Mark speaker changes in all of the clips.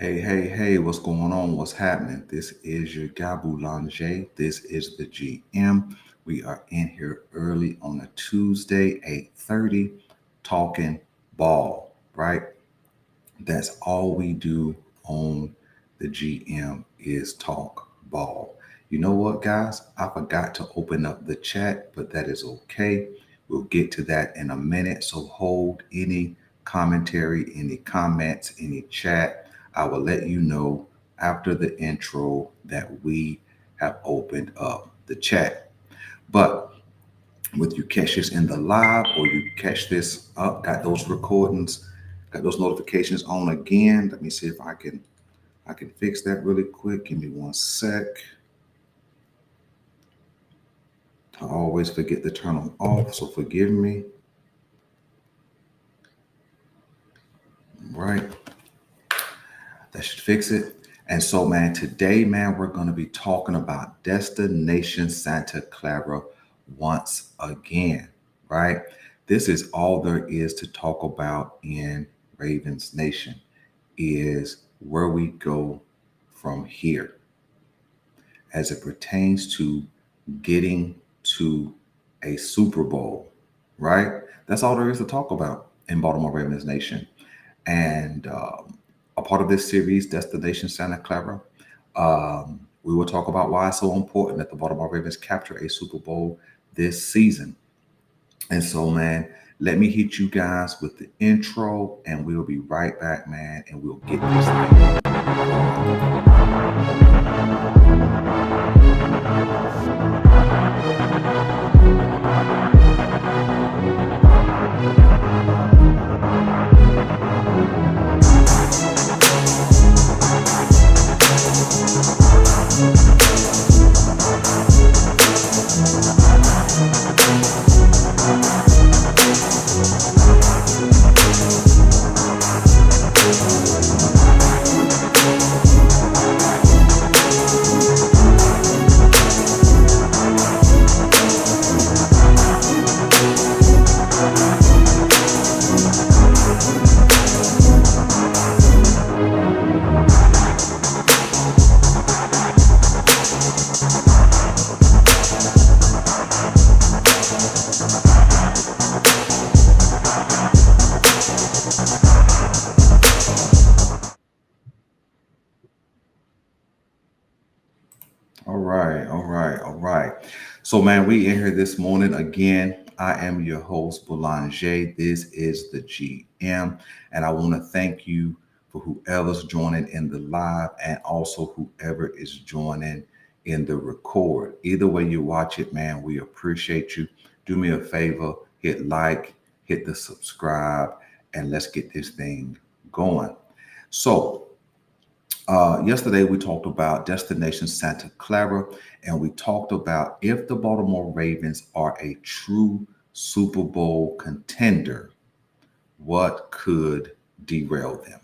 Speaker 1: Hey, what's going on? What's happening? This is your guy Boulanger. This is the GM. We are in here early on a Tuesday, 8:30, talking ball, right? That's all we do on the GM is talk ball. You know what, guys? I forgot to open up the chat, but that is okay. We'll get to that in a minute. So hold any commentary, any comments, any chat. I will let you know after the intro that we have opened up the chat. But whether you catch this in the live or you catch this up, got those recordings, got those notifications on again. Let me see if I can fix that really quick. Give me one sec. I always forget to turn them off, so forgive me. Right, that should fix it. And so, man, today, man, we're going to be talking about Destination Santa Clara once again, right? This is all there is to talk about in Ravens Nation is where we go from here as it pertains to getting to a Super Bowl, right? That's all there is to talk about in Baltimore Ravens Nation. And a part of this series, Destination Santa Clara, we will talk about why it's so important that the Baltimore Ravens capture a Super Bowl this season. And so, man, let me hit you guys with the intro, and we'll be right back, man, and we'll get this all right. So, man, we in here this morning again. I am your host, Boulanger. This is the GM, and I want to thank you for whoever's joining in the live and also whoever is joining in the record. Either way you watch it, man, we appreciate you. Do me a favor, hit like, hit the subscribe, and let's get this thing going. So, yesterday, we talked about Destination Santa Clara, and we talked about if the Baltimore Ravens are a true Super Bowl contender, what could derail them,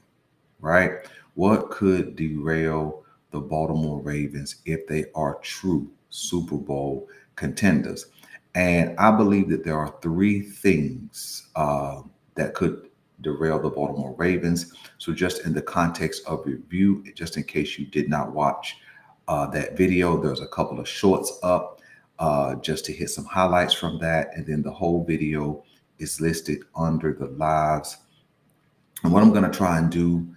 Speaker 1: right? What could derail the Baltimore Ravens if they are true Super Bowl contenders? And I believe that there are three things that could derail the Baltimore Ravens. So, just in the context of review, just in case you did not watch that video, there's a couple of shorts up just to hit some highlights from that. And then the whole video is listed under the lives. And what I'm going to try and do,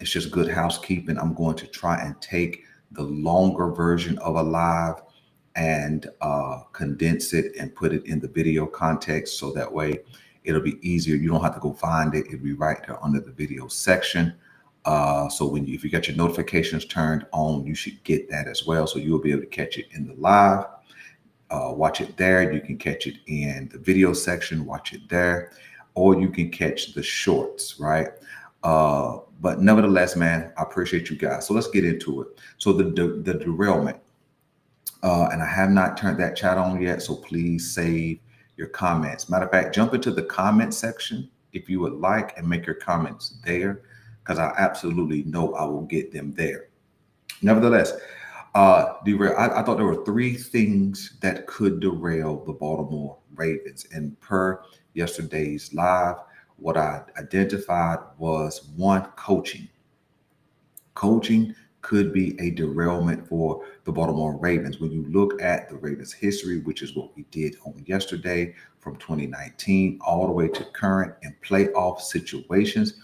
Speaker 1: it's just good housekeeping. I'm going to try and take the longer version of a live and condense it and put it in the video context so that way it'll be easier. You don't have to go find it. It'll be right there under the video section. So if you got your notifications turned on, you should get that as well. So you'll be able to catch it in the live, watch it there. You can catch it in the video section, watch it there, or you can catch the shorts, right? But nevertheless, man, I appreciate you guys. So let's get into it. So the derailment, and I have not turned that chat on yet. So please save your comments. Matter of fact, jump into the comment section if you would like and make your comments there, because I absolutely know I will get them there. Nevertheless, I thought there were three things that could derail the Baltimore Ravens. And per yesterday's live, what I identified was one, coaching. Coaching could be a derailment for the Baltimore Ravens. When you look at the Ravens' history, which is what we did on yesterday from 2019 all the way to current and playoff situations,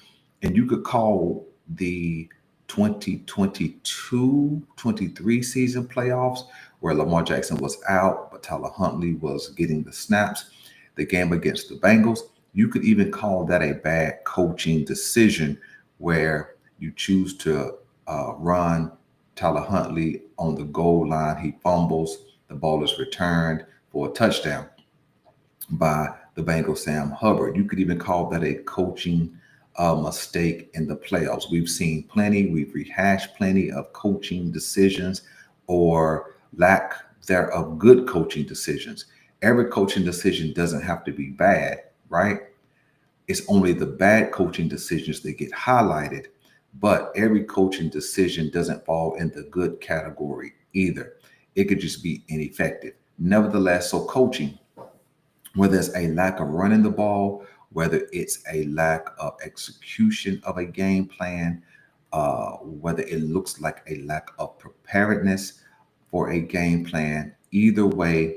Speaker 1: and you could call the 2022-23 season playoffs where Lamar Jackson was out, but Tyler Huntley was getting the snaps, the game against the Bengals. You could even call that a bad coaching decision where you choose to run Tyler Huntley on the goal line. He fumbles, the ball is returned for a touchdown by the Bengals, Sam Hubbard. You could even call that a coaching mistake in the playoffs. We've seen plenty, we've rehashed plenty of coaching decisions or lack thereof good coaching decisions. Every coaching decision doesn't have to be bad, right? It's only the bad coaching decisions that get highlighted, but every coaching decision doesn't fall in the good category either. It could just be ineffective. Nevertheless, so coaching, whether it's a lack of running the ball, whether it's a lack of execution of a game plan, whether it looks like a lack of preparedness for a game plan, either way,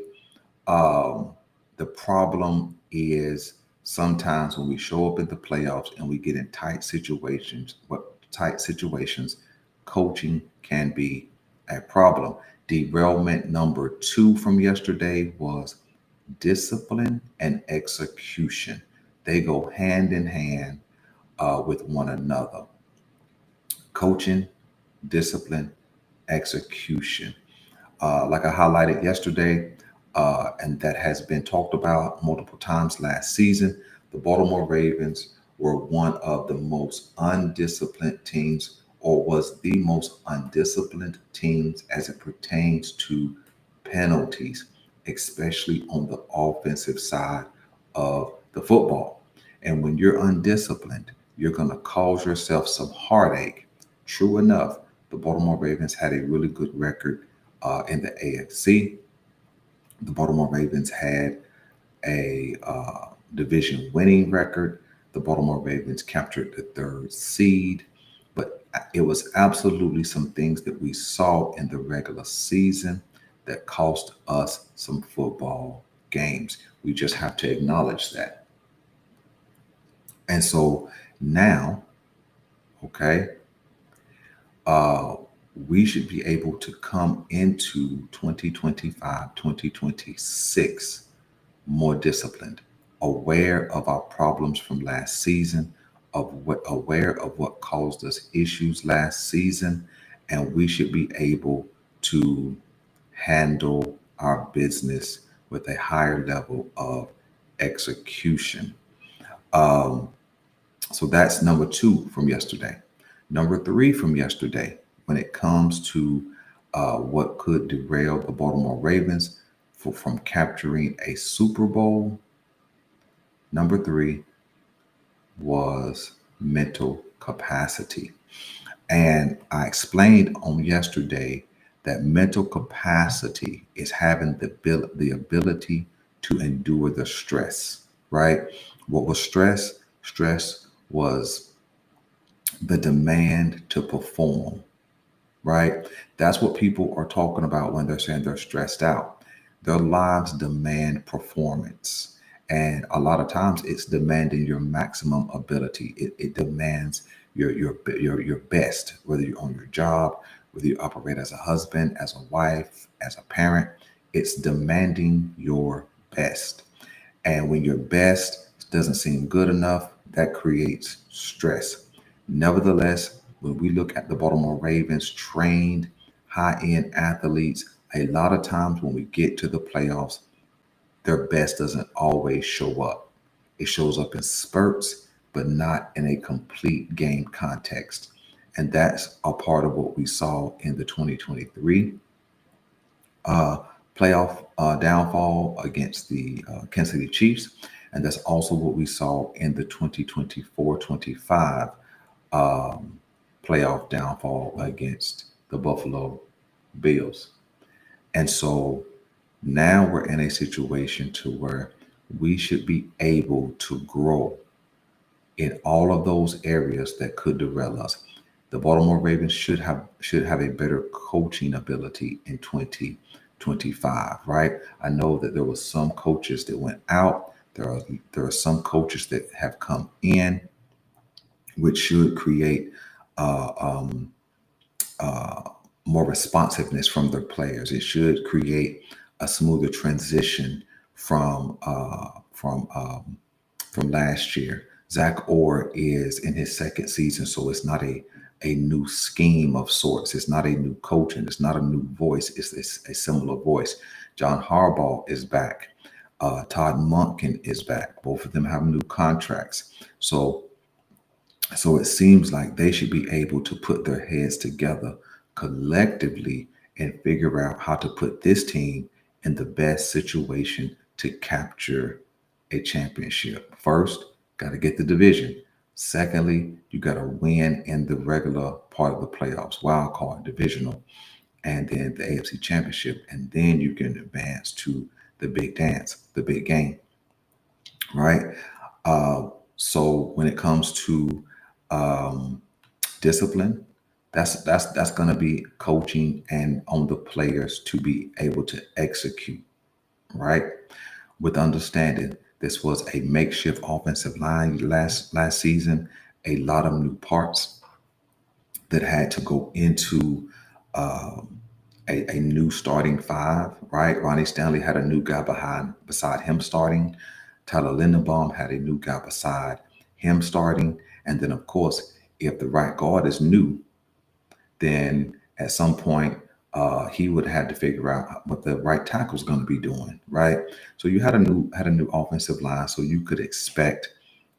Speaker 1: um, the problem is sometimes when we show up in the playoffs and we get in tight situations, coaching can be a problem. Derailment number two from yesterday was discipline and execution. They go hand in hand with one another. Coaching, discipline, execution. Like I highlighted yesterday, and that has been talked about multiple times last season, the Baltimore Ravens were one of the most undisciplined teams, or was the most undisciplined teams as it pertains to penalties, especially on the offensive side of the football. And when you're undisciplined, you're going to cause yourself some heartache. True enough, the Baltimore Ravens had a really good record in the AFC. The Baltimore Ravens had a division winning record. The Baltimore Ravens captured the third seed, but it was absolutely some things that we saw in the regular season that cost us some football games. We just have to acknowledge that. And so now, okay, uh, we should be able to come into 2025, 2026 more disciplined, aware of our problems from last season, aware of what caused us issues last season, and we should be able to handle our business with a higher level of execution. Um, so that's number two from yesterday. Number three from yesterday, when it comes to what could derail the Baltimore Ravens from capturing a Super Bowl, number three was mental capacity. And I explained on yesterday that mental capacity is having the ability to endure the stress, right? What was stress? Stress was the demand to perform, right? That's what people are talking about when they're saying they're stressed out. Their lives demand performance. And a lot of times it's demanding your maximum ability. It demands your best, whether you're on your job, whether you operate as a husband, as a wife, as a parent, it's demanding your best. And when your best doesn't seem good enough, that creates stress. Nevertheless, when we look at the Baltimore Ravens trained high end athletes, a lot of times when we get to the playoffs, their best doesn't always show up. It shows up in spurts, but not in a complete game context. And that's a part of what we saw in the 2023 uh, playoff downfall against the Kansas City Chiefs. And that's also what we saw in the 2024-25 playoff downfall against the Buffalo Bills. And so now we're in a situation to where we should be able to grow in all of those areas that could derail us. The Baltimore Ravens should have a better coaching ability in 2025, right? I know that there were some coaches that went out. There are some coaches that have come in, which should create uh, um, more responsiveness from their players. It should create a smoother transition from last year. Zach Orr is in his second season, so it's not a new scheme of sorts. It's not a new coach, and it's not a new voice. It's a similar voice. John Harbaugh is back. Todd Monken is back. Both of them have new contracts. So it seems like they should be able to put their heads together collectively and figure out how to put this team in the best situation to capture a championship. First, got to get the division. Secondly, you got to win in the regular part of the playoffs, wild card, divisional, and then the AFC championship. And then you can advance to the big dance, the big game, right? So when it comes to um, discipline, that's going to be coaching and on the players to be able to execute, right? With understanding this was a makeshift offensive line last season, a lot of new parts that had to go into um, a new starting five, right? Ronnie Stanley had a new guy beside him starting. Tyler Lindenbaum had a new guy beside him starting. And then, of course, if the right guard is new, then at some point he would have to figure out what the right tackle is going to be doing, right? So you had a new offensive line, so you could expect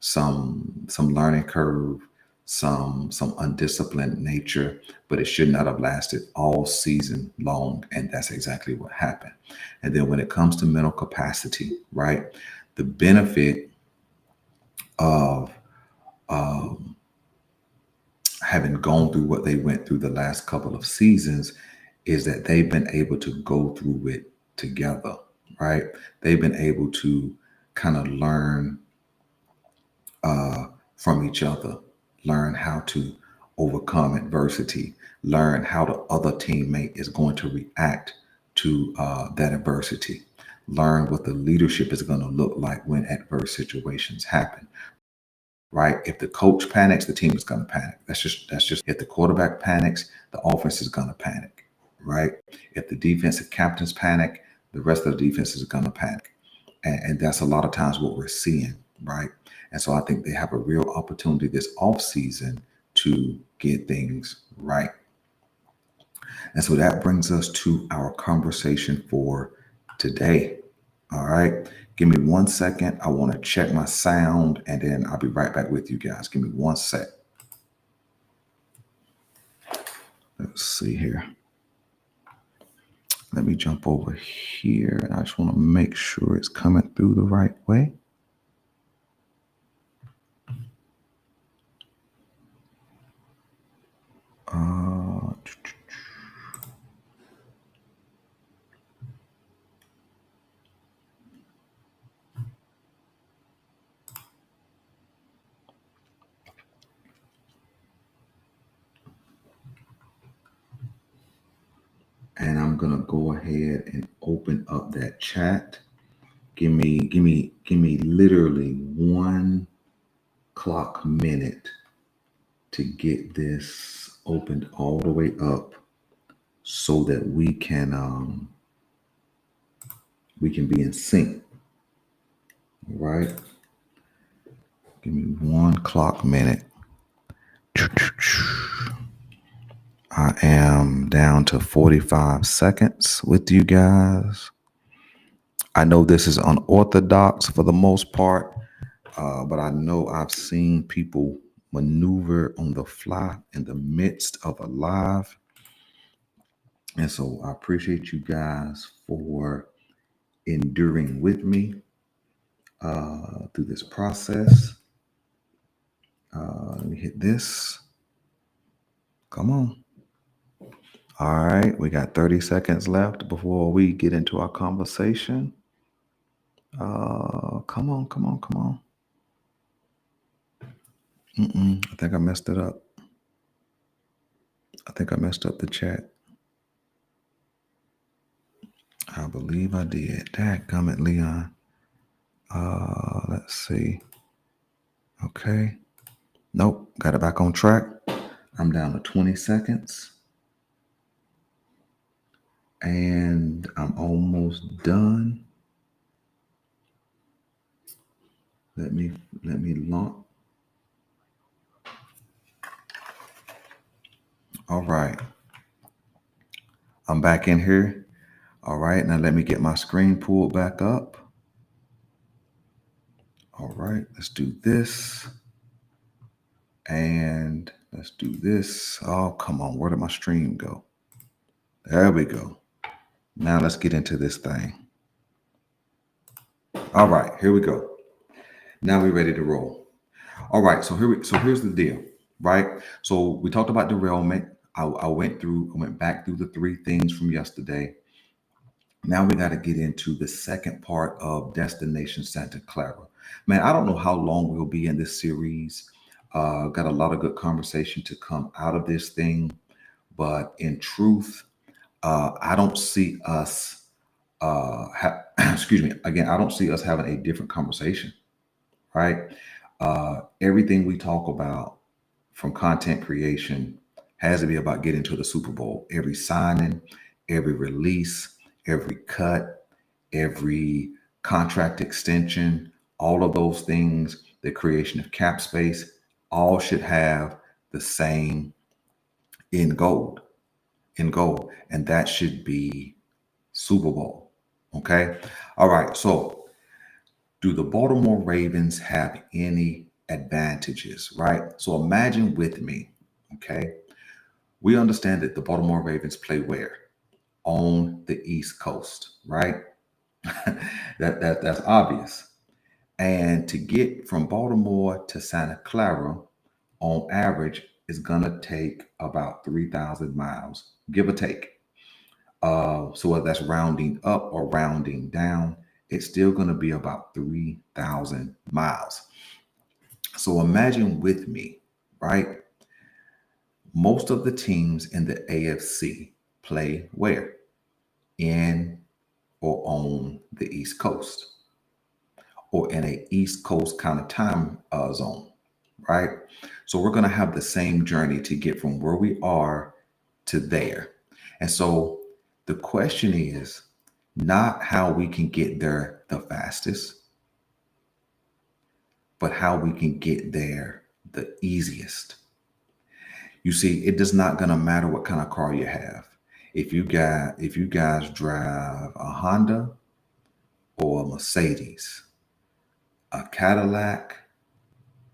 Speaker 1: some learning curve, some undisciplined nature, but it should not have lasted all season long, and that's exactly what happened. And then when it comes to mental capacity, right, the benefit of having gone through what they went through the last couple of seasons is that they've been able to go through it together, right? They've been able to kind of learn from each other, learn how to overcome adversity, learn how the other teammate is going to react to that adversity, learn what the leadership is going to look like when adverse situations happen, right? If the coach panics, the team is going to panic. That's just if the quarterback panics, the offense is going to panic, right? If the defensive captains panic, the rest of the defense is going to panic, and that's a lot of times what we're seeing, right? And so I think they have a real opportunity this offseason to get things right. And so that brings us to our conversation for today. All right. Give me 1 second. I want to check my sound and then I'll be right back with you guys. Give me 1 sec. Let's see here. Let me jump over here and I just want to make sure it's coming through the right way. Uh, and I'm gonna go ahead and open up that chat. Give me literally 1 clock minute to get this opened all the way up so that we can be in sync. All right. Give me 1 clock minute. I am down to 45 seconds with you guys. I know this is unorthodox for the most part, but I know I've seen people maneuver on the fly in the midst of a live. And so I appreciate you guys for enduring with me through this process. Let me hit this. Come on. All right, we got 30 seconds left before we get into our conversation. Come on, come on, come on. I think I messed it up. I think I messed up the chat. I believe I did. Dadgummit, Leon. Let's see. Okay. Nope. Got it back on track. I'm down to 20 seconds. And I'm almost done. Let me launch. All right. I'm back in here. All right. Now let me get my screen pulled back up. All right. Let's do this. And let's do this. Oh, come on. Where did my stream go? There we go. Now let's get into this thing. All right, here we go. Now we're ready to roll. All right, so here's the deal, right? So we talked about derailment. I went back through the three things from yesterday. Now we got to get into the second part of Destination Santa Clara. Man, I don't know how long we'll be in this series. Got a lot of good conversation to come out of this thing, but in truth, I don't see us. Excuse me. Again, I don't see us having a different conversation, right? Everything we talk about from content creation has to be about getting to the Super Bowl. Every signing, every release, every cut, every contract extension, all of those things, the creation of cap space, all should have the same end goal, and that should be Super Bowl. Okay. All right. So, do the Baltimore Ravens have any advantages, right? So imagine with me, okay? We understand that the Baltimore Ravens play where? On the East Coast, right? That's obvious. And to get from Baltimore to Santa Clara on average is gonna take about 3,000 miles, give or take. So whether that's rounding up or rounding down, it's still going to be about 3,000 miles. So imagine with me, right? Most of the teams in the AFC play where? In or on the East Coast or in a East Coast kind of time zone, right? So we're going to have the same journey to get from where we are to there. And so the question is not how we can get there the fastest, but how we can get there the easiest. You see, it does not gonna matter what kind of car you have. If you guys drive a Honda or a Mercedes, a Cadillac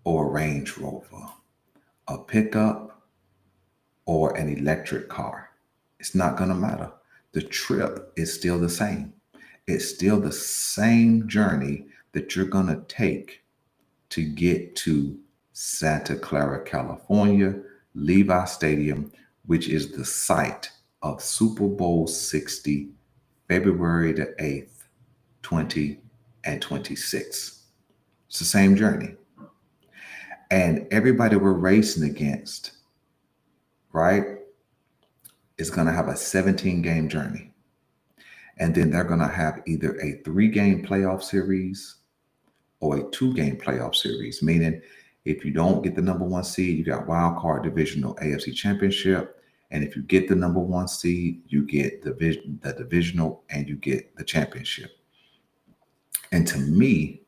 Speaker 1: or a Range Rover, a pickup or an electric car, it's not gonna matter. The trip is still the same. It's still the same journey that you're gonna take to get to Santa Clara, California, Levi Stadium, which is the site of Super Bowl 60, February the 8th, 20 and 26. It's the same journey. And everybody we're racing against, right, is going to have a 17-game journey. And then they're going to have either a 3-game playoff series or a 2-game playoff series, meaning if you don't get the number one seed, you got wild card divisional AFC championship. And if you get the number one seed, you get the divisional and you get the championship. And to me,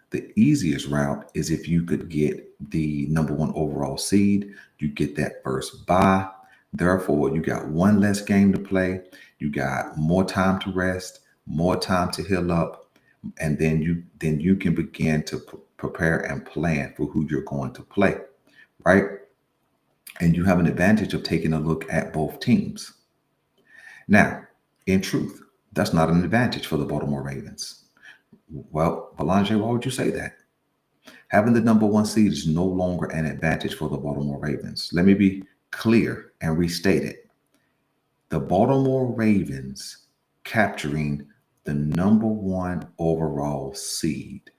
Speaker 1: the easiest route is if you could get the number one overall seed, you get that first bye. Therefore, you got one less game to play. You got more time to rest, more time to heal up, and then you can begin to prepare and plan for who you're going to play, right? And you have an advantage of taking a look at both teams. Now, in truth, that's not an advantage for the Baltimore Ravens. Well, Belanger, why would you say that? Having the number one seed is no longer an advantage for the Baltimore Ravens. Let me be clear and restate it. The Baltimore Ravens capturing the number one overall seed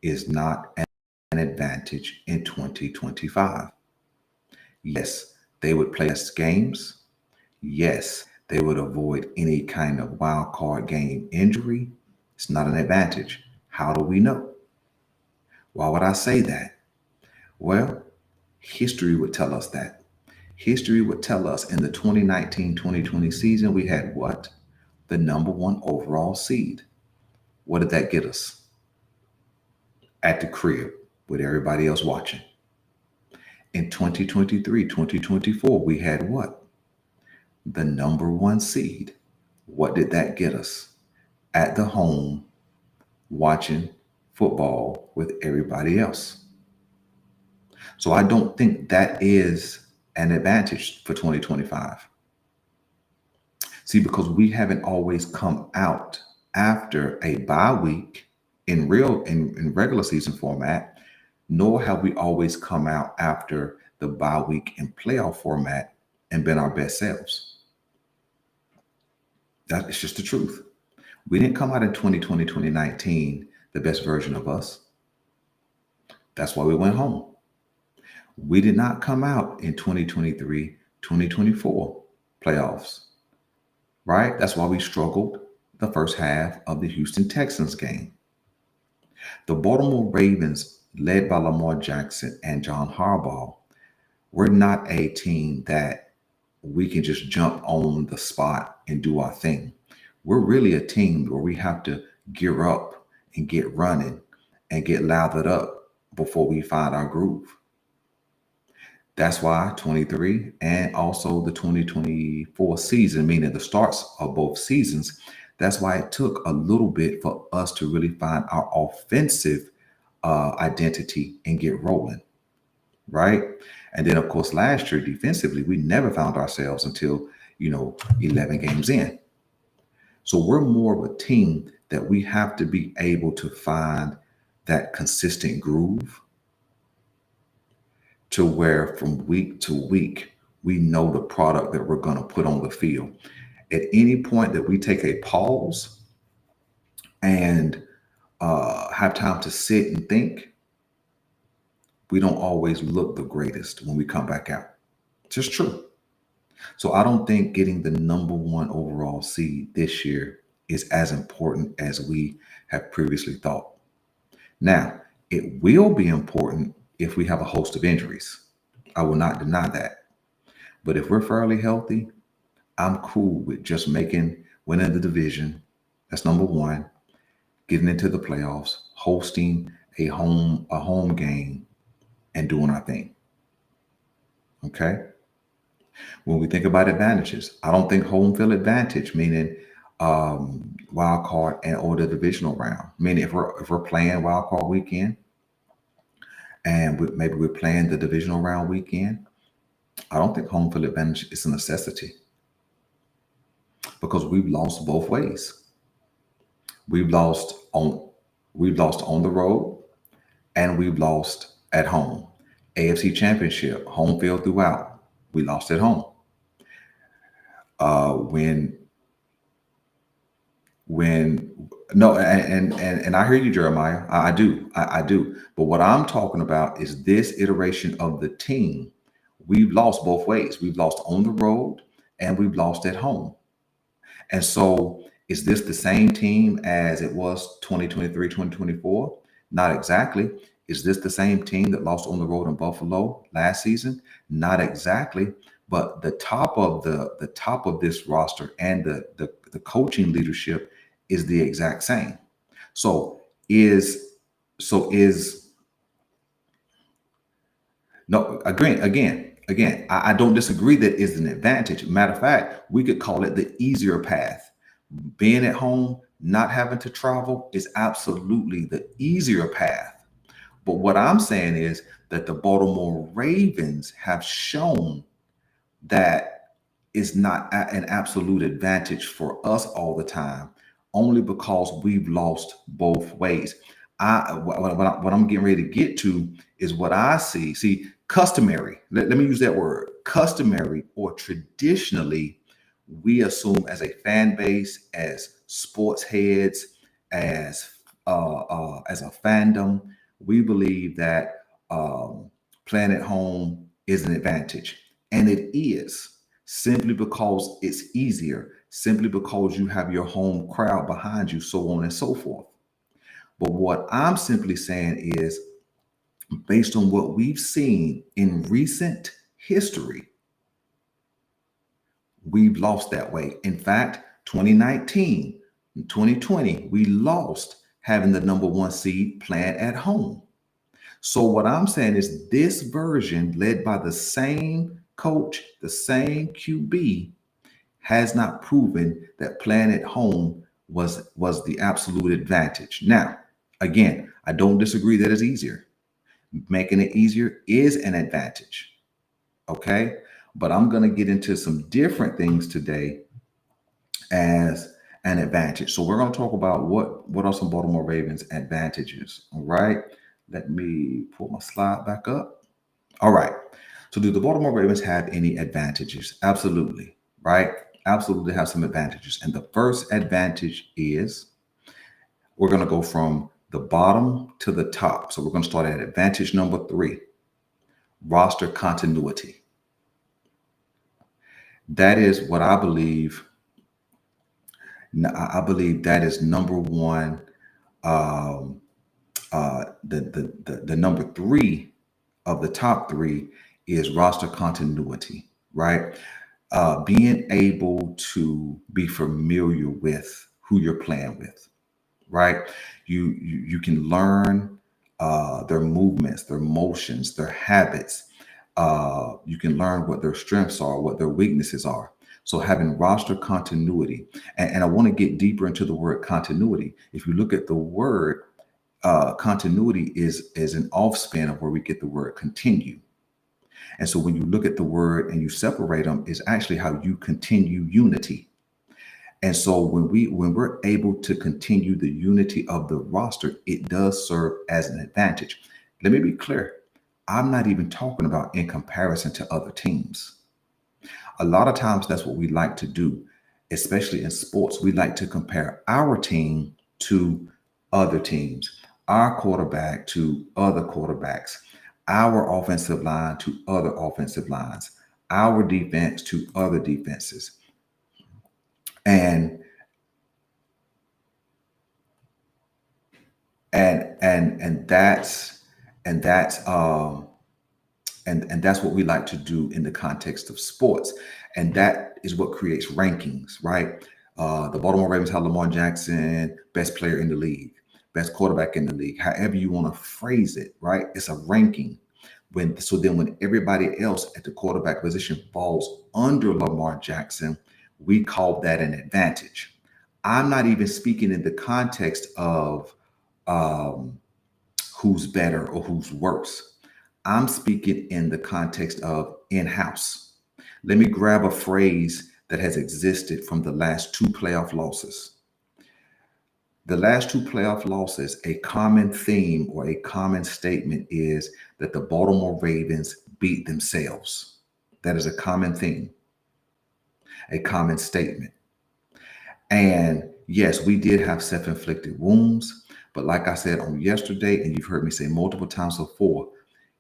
Speaker 1: is not an advantage in 2025. Yes, They would play less games. Yes, they would avoid any kind of wild card game injury. It's not an advantage. How do we know? Why would I say that? Well, history would tell us that. History would tell us in the 2019-2020 season, we had what? The number one overall seed. What did that get us? At the crib with everybody else watching. In 2023-2024, we had what? The number one seed. What did that get us? At the home, watching football with everybody else. So I don't think that is an advantage for 2025. See, because we haven't always come out after a bye week in regular season format, nor have we always come out after the bye week in playoff format and been our best selves. That is just the truth. We didn't come out in 2020, 2019, the best version of us. That's why we went home. We did not come out in 2023, 2024 playoffs, right? That's why we struggled the first half of the Houston Texans game. The Baltimore Ravens, led by Lamar Jackson and John Harbaugh, we're not a team that we can just jump on the spot and do our thing. We're really a team where we have to gear up and get running and get lathered up before we find our groove. That's why 23 and also the 2024 season, meaning the starts of both seasons, that's why it took a little bit for us to really find our offensive identity and get rolling, right? And then, of course, last year defensively, we never found ourselves until, 11 games in. So we're more of a team that we have to be able to find that consistent groove to where from week to week, we know the product that we're going to put on the field. At any point that we take a pause and have time to sit and think, we don't always look the greatest when we come back out. It's just true. So I don't think getting the number one overall seed this year is as important as we have previously thought. Now, it will be important if we have a host of injuries. I will not deny that. But if we're fairly healthy, I'm cool with just winning the division. That's number one. Getting into the playoffs, hosting a home game, and doing our thing. Okay. When we think about advantages, I don't think home field advantage, meaning wild card and or the divisional round. Meaning if we're playing wild card weekend and maybe we're playing the divisional round weekend, I don't think home field advantage is a necessity because we've lost both ways. We've lost on the road and we've lost at home. AFC Championship, home field throughout. We lost at home. When no, and I hear you, Jeremiah. I do. But what I'm talking about is this iteration of the team. We've lost both ways. We've lost on the road and we've lost at home. And so is this the same team as it was 2023, 2024? Not exactly. Is this the same team that lost on the road in Buffalo last season? Not exactly. But the top of this roster and the coaching leadership is the exact same. So is no again. I don't disagree that is an advantage. Matter of fact, we could call it the easier path. Being at home, not having to travel is absolutely the easier path. But what I'm saying is that the Baltimore Ravens have shown that is not an absolute advantage for us all the time, only because we've lost both ways. What I'm getting ready to get to is what I see. See, customary, let me use that word, customary or traditionally, we assume as a fan base, as sports heads, as a fandom, we believe that playing at home is an advantage. And it is simply because it's easier, simply because you have your home crowd behind you, so on and so forth. But what I'm simply saying is, based on what we've seen in recent history, we've lost that way. In fact, 2019, 2020, we lost having the number one seed playing at home. So what I'm saying is this version, led by the same coach, the same QB, has not proven that playing at home was the absolute advantage. Now, again, I don't disagree that it's easier. Making it easier is an advantage. Okay. But I'm going to get into some different things today as an advantage. So we're going to talk about what are some Baltimore Ravens advantages. All right. Let me pull my slide back up. All right. So do the Baltimore Ravens have any advantages? Absolutely. Right. Absolutely have some advantages. And the first advantage is we're going to go from the bottom to the top. So we're going to start at advantage number 3, roster continuity. That is what I believe. I believe that is number one. Um, the number 3 of the top 3 is roster continuity, right? Being able to be familiar with who you're playing with, right? You can learn their movements, their motions, their habits. You can learn what their strengths are, what their weaknesses are. So having roster continuity, and I want to get deeper into the word continuity. If you look at the word continuity, is an offspin of where we get the word continue. And so when you look at the word and you separate them, is actually how you continue unity. And so when we're able to continue the unity of the roster, it does serve as an advantage. Let me be clear. I'm not even talking about in comparison to other teams. A lot of times that's what we like to do, especially in sports. We like to compare our team to other teams, our quarterback to other quarterbacks, our offensive line to other offensive lines, our defense to other defenses. And and that's what we like to do in the context of sports, and that is what creates rankings, right? The Baltimore Ravens have Lamar Jackson, best player in the league, best quarterback in the league, however you want to phrase it, right? It's a ranking. When everybody else at the quarterback position falls under Lamar Jackson, we call that an advantage. I'm not even speaking in the context of um, who's better or who's worse. I'm speaking in the context of in house. Let me grab a phrase that has existed from the last 2 playoff losses. The last 2 playoff losses, a common theme or a common statement is that the Baltimore Ravens beat themselves. That is a common theme, a common statement. And yes, we did have self-inflicted wounds, but like I said on yesterday, and you've heard me say multiple times before,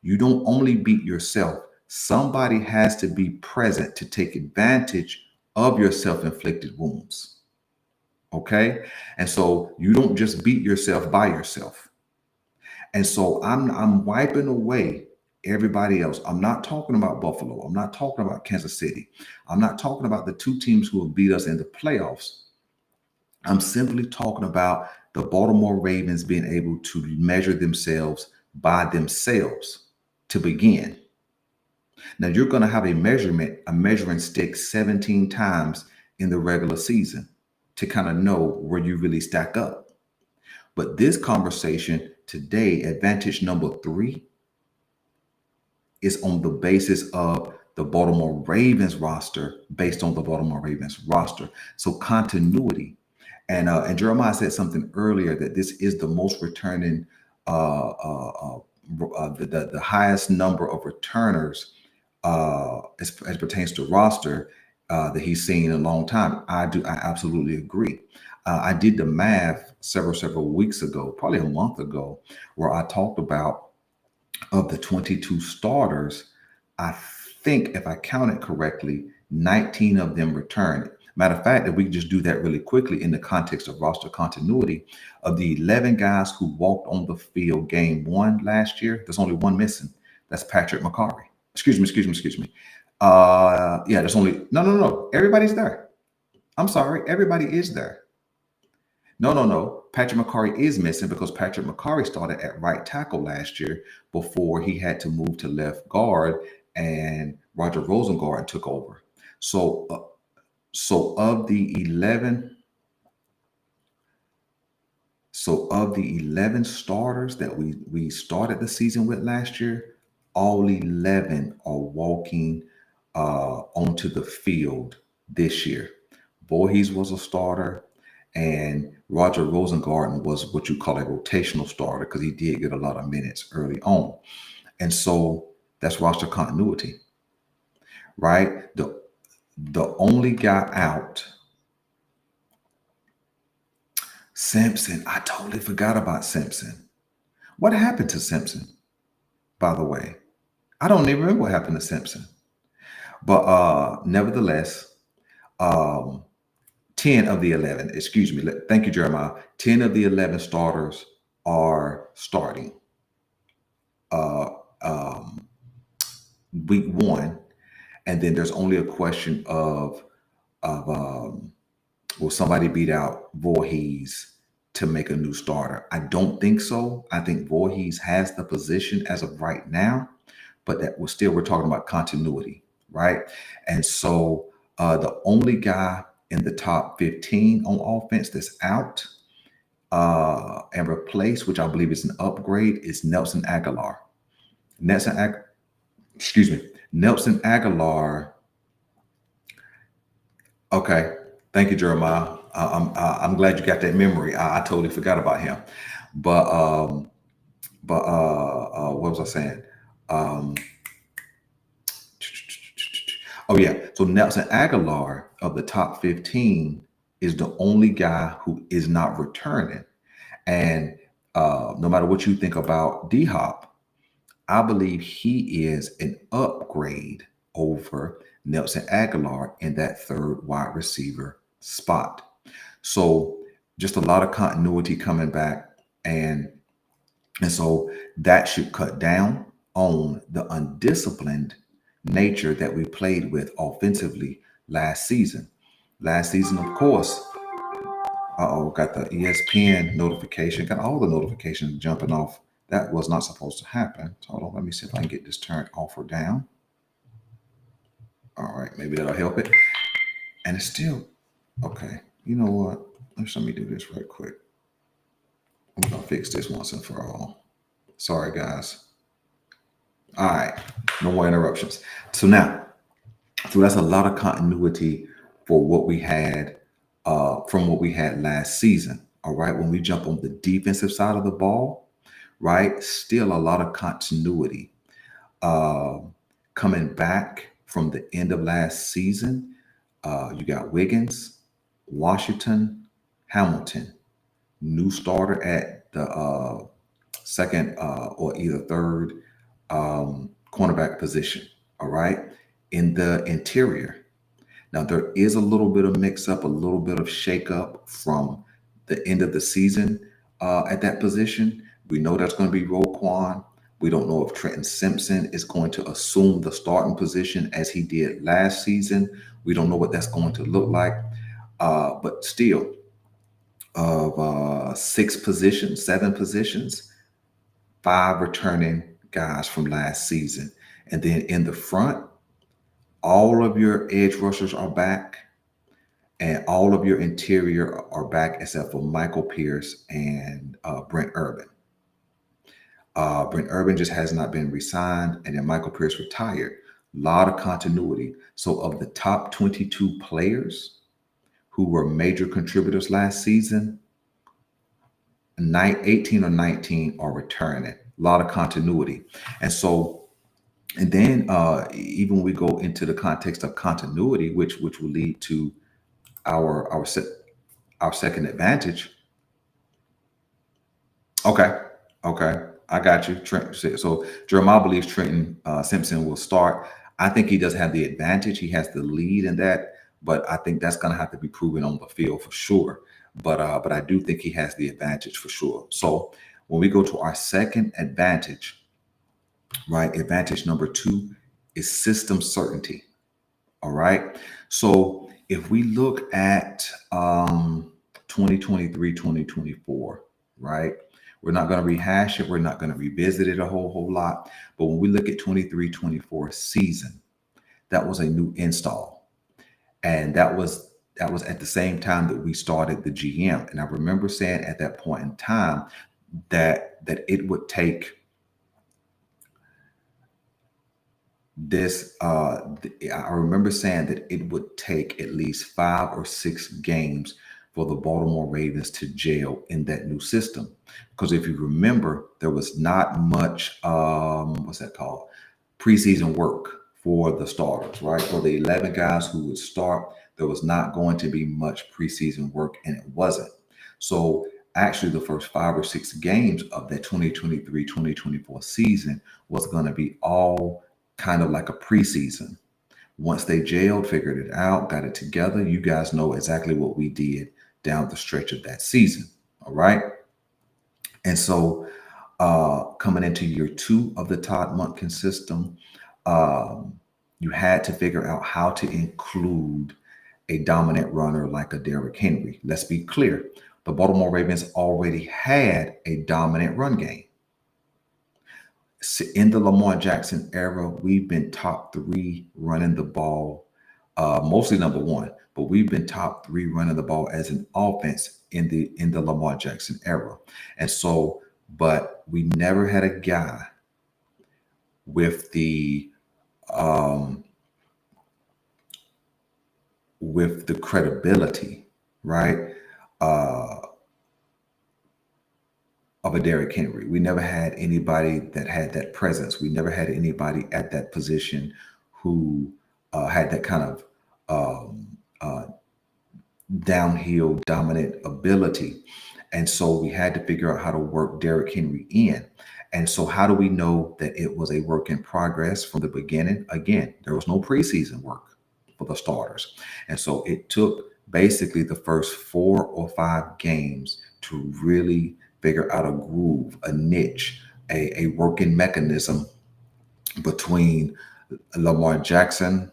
Speaker 1: you don't only beat yourself. Somebody has to be present to take advantage of your self-inflicted wounds. Okay? And so you don't just beat yourself by yourself. And so I'm wiping away everybody else. I'm not talking about Buffalo. I'm not talking about Kansas City. I'm not talking about the 2 teams who have beat us in the playoffs. I'm simply talking about the Baltimore Ravens being able to measure themselves by themselves to begin. Now you're going to have a measuring stick 17 times in the regular season to kind of know where you really stack up. But this conversation today, advantage number 3, is on the basis of the Baltimore Ravens roster, based on the Baltimore Ravens roster. So continuity. And Jeremiah said something earlier that this is the most returning, the highest number of returners as pertains to roster that he's seen in a long time. I absolutely agree. I did the math several weeks ago, probably a month ago, where I talked about of the 22 starters, I think if I counted correctly, 19 of them returned. Matter of fact, if we could just do that really quickly in the context of roster continuity, of the 11 guys who walked on the field game one last year, there's only one missing. That's Patrick McCarry. Excuse me. Yeah, there's only no. Everybody's there. I'm sorry, everybody is there. No. Patrick McCarry is missing because Patrick McCarry started at right tackle last year before he had to move to left guard and Roger Rosengard took over. So, so of the 11, so of the 11 starters that we started the season with last year, all 11 are walking onto the field this year. Voorhees was a starter, and Roger Rosengarten was what you call a rotational starter because he did get a lot of minutes early on. And so that's roster continuity, right? The only guy out, Simpson. I totally forgot about Simpson. What happened to Simpson, by the way? I don't even remember what happened to Simpson. But nevertheless, um, 10 of the 11, excuse me, thank you, Jeremiah. 10 of the 11 starters are starting uh, um, week one. And then there's only a question of will somebody beat out Voorhees to make a new starter? I don't think so. I think Voorhees has the position as of right now, but that we're talking about continuity, right? And so the only guy in the top 15 on offense that's out and replaced, which I believe is an upgrade, is Nelson Aguilar. Nelson, excuse me, Nelson Aguilar. Okay, thank you, Jeremiah. I'm glad you got that memory. I totally forgot about him, but what was I saying? Um, oh yeah, so Nelson Aguilar of the top 15 is the only guy who is not returning, and no matter what you think about D Hop, I believe he is an upgrade over Nelson Aguilar in that third wide receiver spot. So just a lot of continuity coming back, and so that should cut down on the undisciplined nature that we played with offensively last season. Last season, of course, got the ESPN notification, got all the notifications jumping off. That was not supposed to happen. So hold on, let me see if I can get this turned off or down. All right, maybe that'll help it. And it's still, okay, you know what? Let me do this right quick. I'm gonna fix this once and for all. Sorry, guys. All right, no more interruptions. So now, so that's a lot of continuity for what we had from what we had last season. All right, when we jump on the defensive side of the ball, right, still a lot of continuity. Uh, Coming back from the end of last season, you got Wiggins, Washington, Hamilton, new starter at the second or either third cornerback position. All right. In the interior. Now, there is a little bit of mix up, a little bit of shake up from the end of the season at that position. We know that's going to be Roquan. We don't know if Trenton Simpson is going to assume the starting position as he did last season. We don't know what that's going to look like. But still, of seven positions, five returning guys from last season. And then in the front, all of your edge rushers are back, and all of your interior are back except for Michael Pierce and Brent Urban. Brent Urban just has not been re-signed, and then Michael Pierce retired. A lot of continuity. So of the top 22 players who were major contributors last season, 18 or 19 are returning. A lot of continuity. And so, and then even when we go into the context of continuity, which will lead to our second advantage. Okay, I got you. Trent. So Jeremiah believes Trenton Simpson will start. I think he does have the advantage. He has the lead in that, but I think that's going to have to be proven on the field for sure. But I do think he has the advantage for sure. So when we go to our second advantage, right? Advantage number two is system certainty. All right. So if we look at 2023, right? We're not going to rehash it. We're not going to revisit it a whole lot. But when we look at 23-24 season, that was a new install. And that was at the same time that we started the GM. And I remember saying at that point in time that it would take this I remember saying that it would take at least 5 or 6 games for the Baltimore Ravens to gel in that new system. Because if you remember, there was not much what's that called? Preseason work for the starters, right? For the 11 guys who would start, there was not going to be much preseason work, and it wasn't. So actually the first 5 or 6 games of that 2023-2024 season was going to be all kind of like a preseason. Once they jailed, figured it out, got it together, you guys know exactly what we did down the stretch of that season. All right. And so coming into year two of the Todd Monken system, you had to figure out how to include a dominant runner like a Derrick Henry. Let's be clear. The Baltimore Ravens already had a dominant run game. In the Lamar Jackson era, we've been top three running the ball, mostly number one, but we've been top three running the ball as an offense in the Lamar Jackson era. And so, but we never had a guy with um, the credibility, right? Uh, of a Derrick Henry. We never had anybody that had that presence. We never had anybody at that position who had that kind of uh, downhill dominant ability. And so we had to figure out how to work Derrick Henry in. And so how do we know that it was a work in progress from the beginning? Again, there was no preseason work for the starters. And so it took basically the first 4 or 5 games to really figure out a groove, a niche, a working mechanism between Lamar Jackson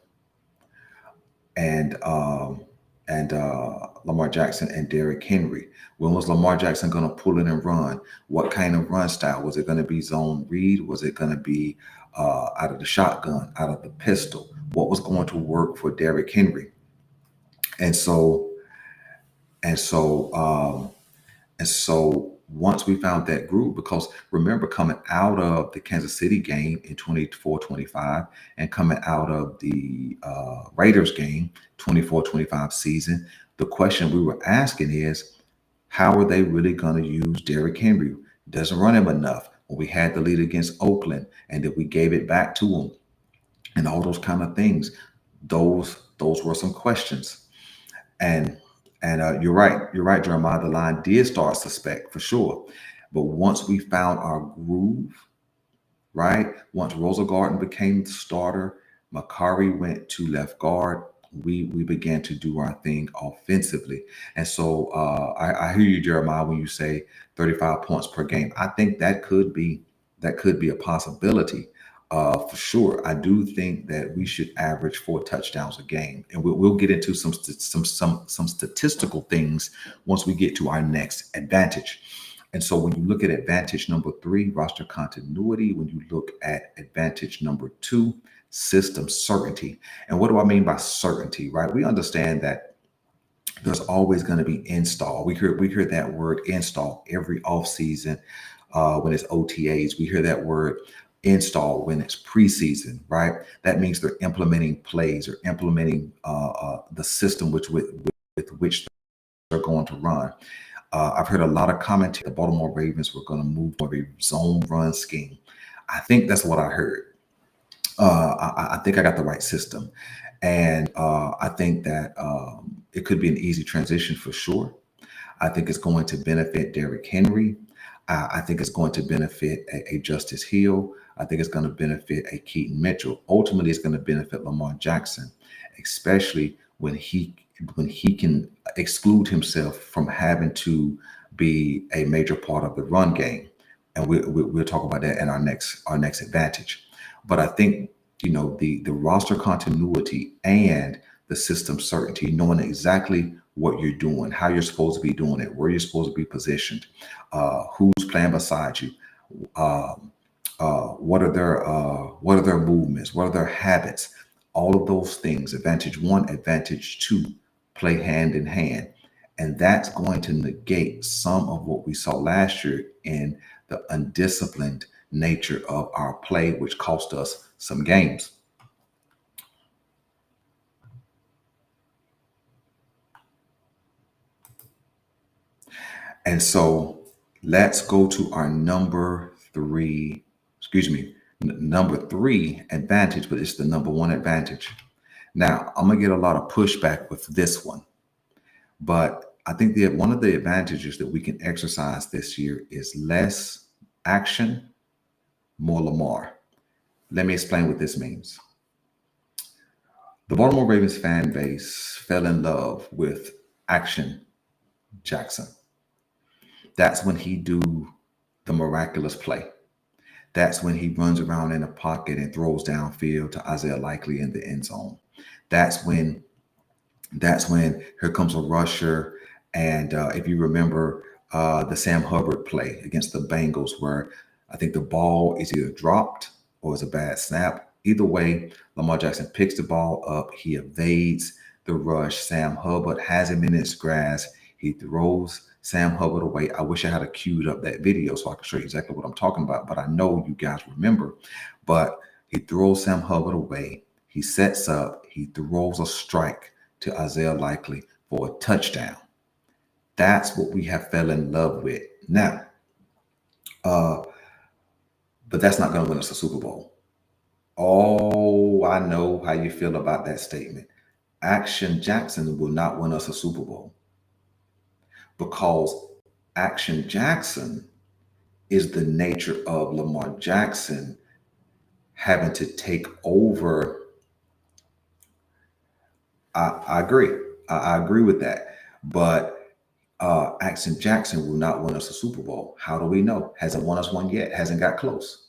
Speaker 1: and Lamar Jackson and Derrick Henry. When was Lamar Jackson going to pull it and run? What kind of run style? Was it going to be zone read? Was it going to be out of the shotgun, out of the pistol? What was going to work for Derrick Henry? And so, and so, and so once we found that groove, because remember coming out of the Kansas City game in 24-25 and coming out of the Raiders game, 24-25 season, the question we were asking is, how are they really going to use Derrick Henry? Doesn't run him enough. When we had the lead against Oakland and then we gave it back to him and all those kind of things, those were some questions. And you're right, Jeremiah. The line did start suspect for sure, but once we found our groove, right? Once Rosa Garden became the starter, Makari went to left guard. We began to do our thing offensively, and so I hear you, Jeremiah, when you say 35 points per game. I think that could be a possibility. For sure, I do think that we should average 4 touchdowns a game, and we'll get into some statistical things once we get to our next advantage. And so when you look at advantage number three, roster continuity, when you look at advantage number two, system certainty. And what do I mean by certainty, right? We understand that there's always going to be install. We hear that word install every offseason when it's OTAs. We hear that word install when it's preseason, right? That means they're implementing plays or implementing the system with which they're going to run. I've heard a lot of commentary. The Baltimore Ravens were going to move to a zone run scheme. I think that's what I heard. I think I got the right system, and I think that it could be an easy transition for sure. I think it's going to benefit Derrick Henry. I think it's going to benefit a Justice Hill. I think it's going to benefit a Keaton Mitchell. Ultimately, it's going to benefit Lamar Jackson, especially when he can exclude himself from having to be a major part of the run game. And we'll talk about that in our next advantage. But I think the roster continuity and the system certainty, knowing exactly what you're doing, how you're supposed to be doing it, where you're supposed to be positioned, who's playing beside you, um, what are their movements, what are their habits, all of those things. Advantage one, advantage two, play hand in hand, and that's going to negate some of what we saw last year in the undisciplined nature of our play, which cost us some games. And so let's go to our number three, excuse me, number three advantage, but it's the number one advantage. Now, I'm going to get a lot of pushback with this one, but I think that one of the advantages that we can exercise this year is less action, more Lamar. Let me explain what this means. The Baltimore Ravens fan base fell in love with Action Jackson. That's when he do the miraculous play. That's when he runs around in the pocket and throws downfield to Isaiah Likely in the end zone. That's when here comes a rusher. And if you remember the Sam Hubbard play against the Bengals, where I think the ball is either dropped or it's a bad snap. Either way, Lamar Jackson picks the ball up. He evades the rush. Sam Hubbard has him in his grasp. He throws Sam Hubbard away. I wish I had a queued up that video so I could show you exactly what I'm talking about, but I know you guys remember. But he throws Sam Hubbard away. He sets up. He throws a strike to Isaiah Likely for a touchdown. That's what we have fell in love with. Now, uh, but that's not going to win us a Super Bowl. Oh, I know how you feel about that statement. Action Jackson will not win us a Super Bowl because Action Jackson is the nature of Lamar Jackson having to take over. I agree. I agree with that. But Action Jackson will not win us a Super Bowl. How do we know? Hasn't won us one yet. Hasn't got close.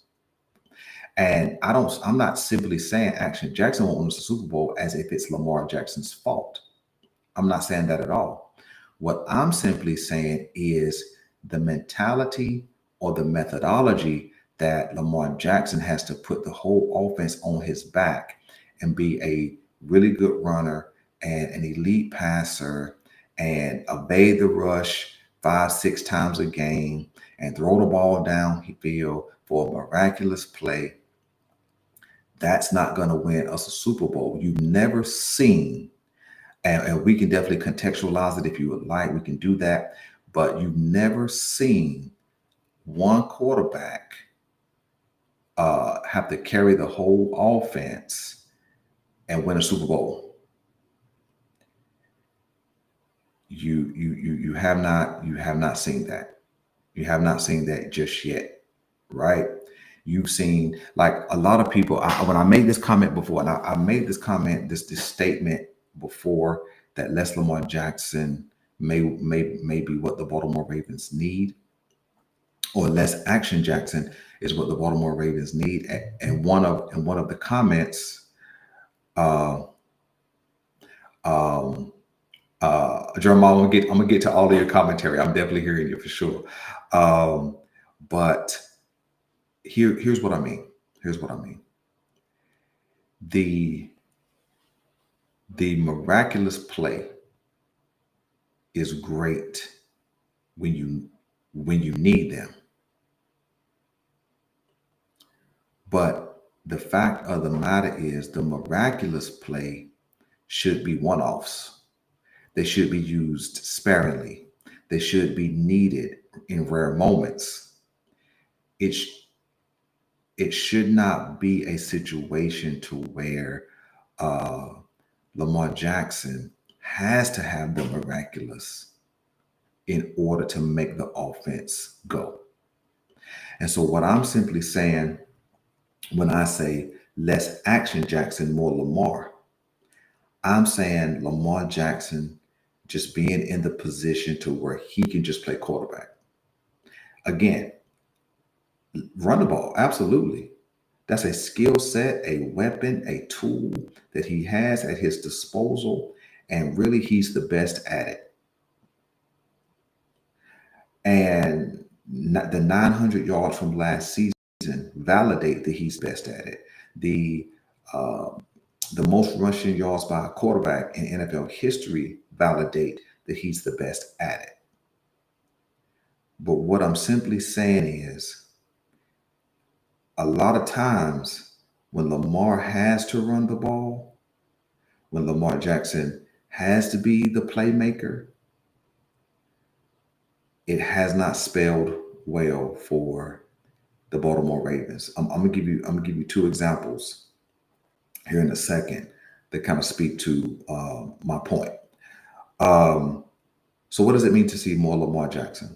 Speaker 1: And I'm not simply saying Action Jackson won't win us a Super Bowl as if it's Lamar Jackson's fault. I'm not saying that at all. What I'm simply saying is the mentality or the methodology that Lamar Jackson has to put the whole offense on his back and be a really good runner and an elite passer and evade the rush 5, 6 times a game and throw the ball downfield for a miraculous play. That's not going to win us a Super Bowl. You've never seen, and we can definitely contextualize it if you would like. We can do that. But you've never seen one quarterback have to carry the whole offense and win a Super Bowl. You have not seen that. You have not seen that just yet, right? You've seen, like, a lot of people. When I made this comment before, and I made this comment, this statement before, that Les Lamar Jackson may be what the Baltimore Ravens need, or less Action Jackson is what the Baltimore Ravens need. And one of the comments, uh, um, Jeremiah, I'm gonna get to all of your commentary. I'm definitely hearing you for sure. But here's what I mean. Here's what I mean. The miraculous play is great when you need them. But the fact of the matter is the miraculous play should be one-offs. They should be used sparingly. They should be needed in rare moments. It should not be a situation to where Lamar Jackson has to have the miraculous in order to make the offense go. And so what I'm simply saying when I say less action Jackson, more Lamar. I'm saying Lamar Jackson just being in the position to where he can just play quarterback. Again, run the ball, absolutely. That's a skill set, a weapon, a tool that he has at his disposal, and really he's the best at it. And the 900 yards from last season validate that he's best at it. The uh, the most rushing yards by a quarterback in NFL history validate that he's the best at it. But what I'm simply saying is a lot of times when Lamar has to run the ball, when Lamar Jackson has to be the playmaker, it has not spelled well for the Baltimore Ravens. I'm gonna give you two examples here in a second that kind of speak to my point. Um, so, what does it mean to see more Lamar Jackson?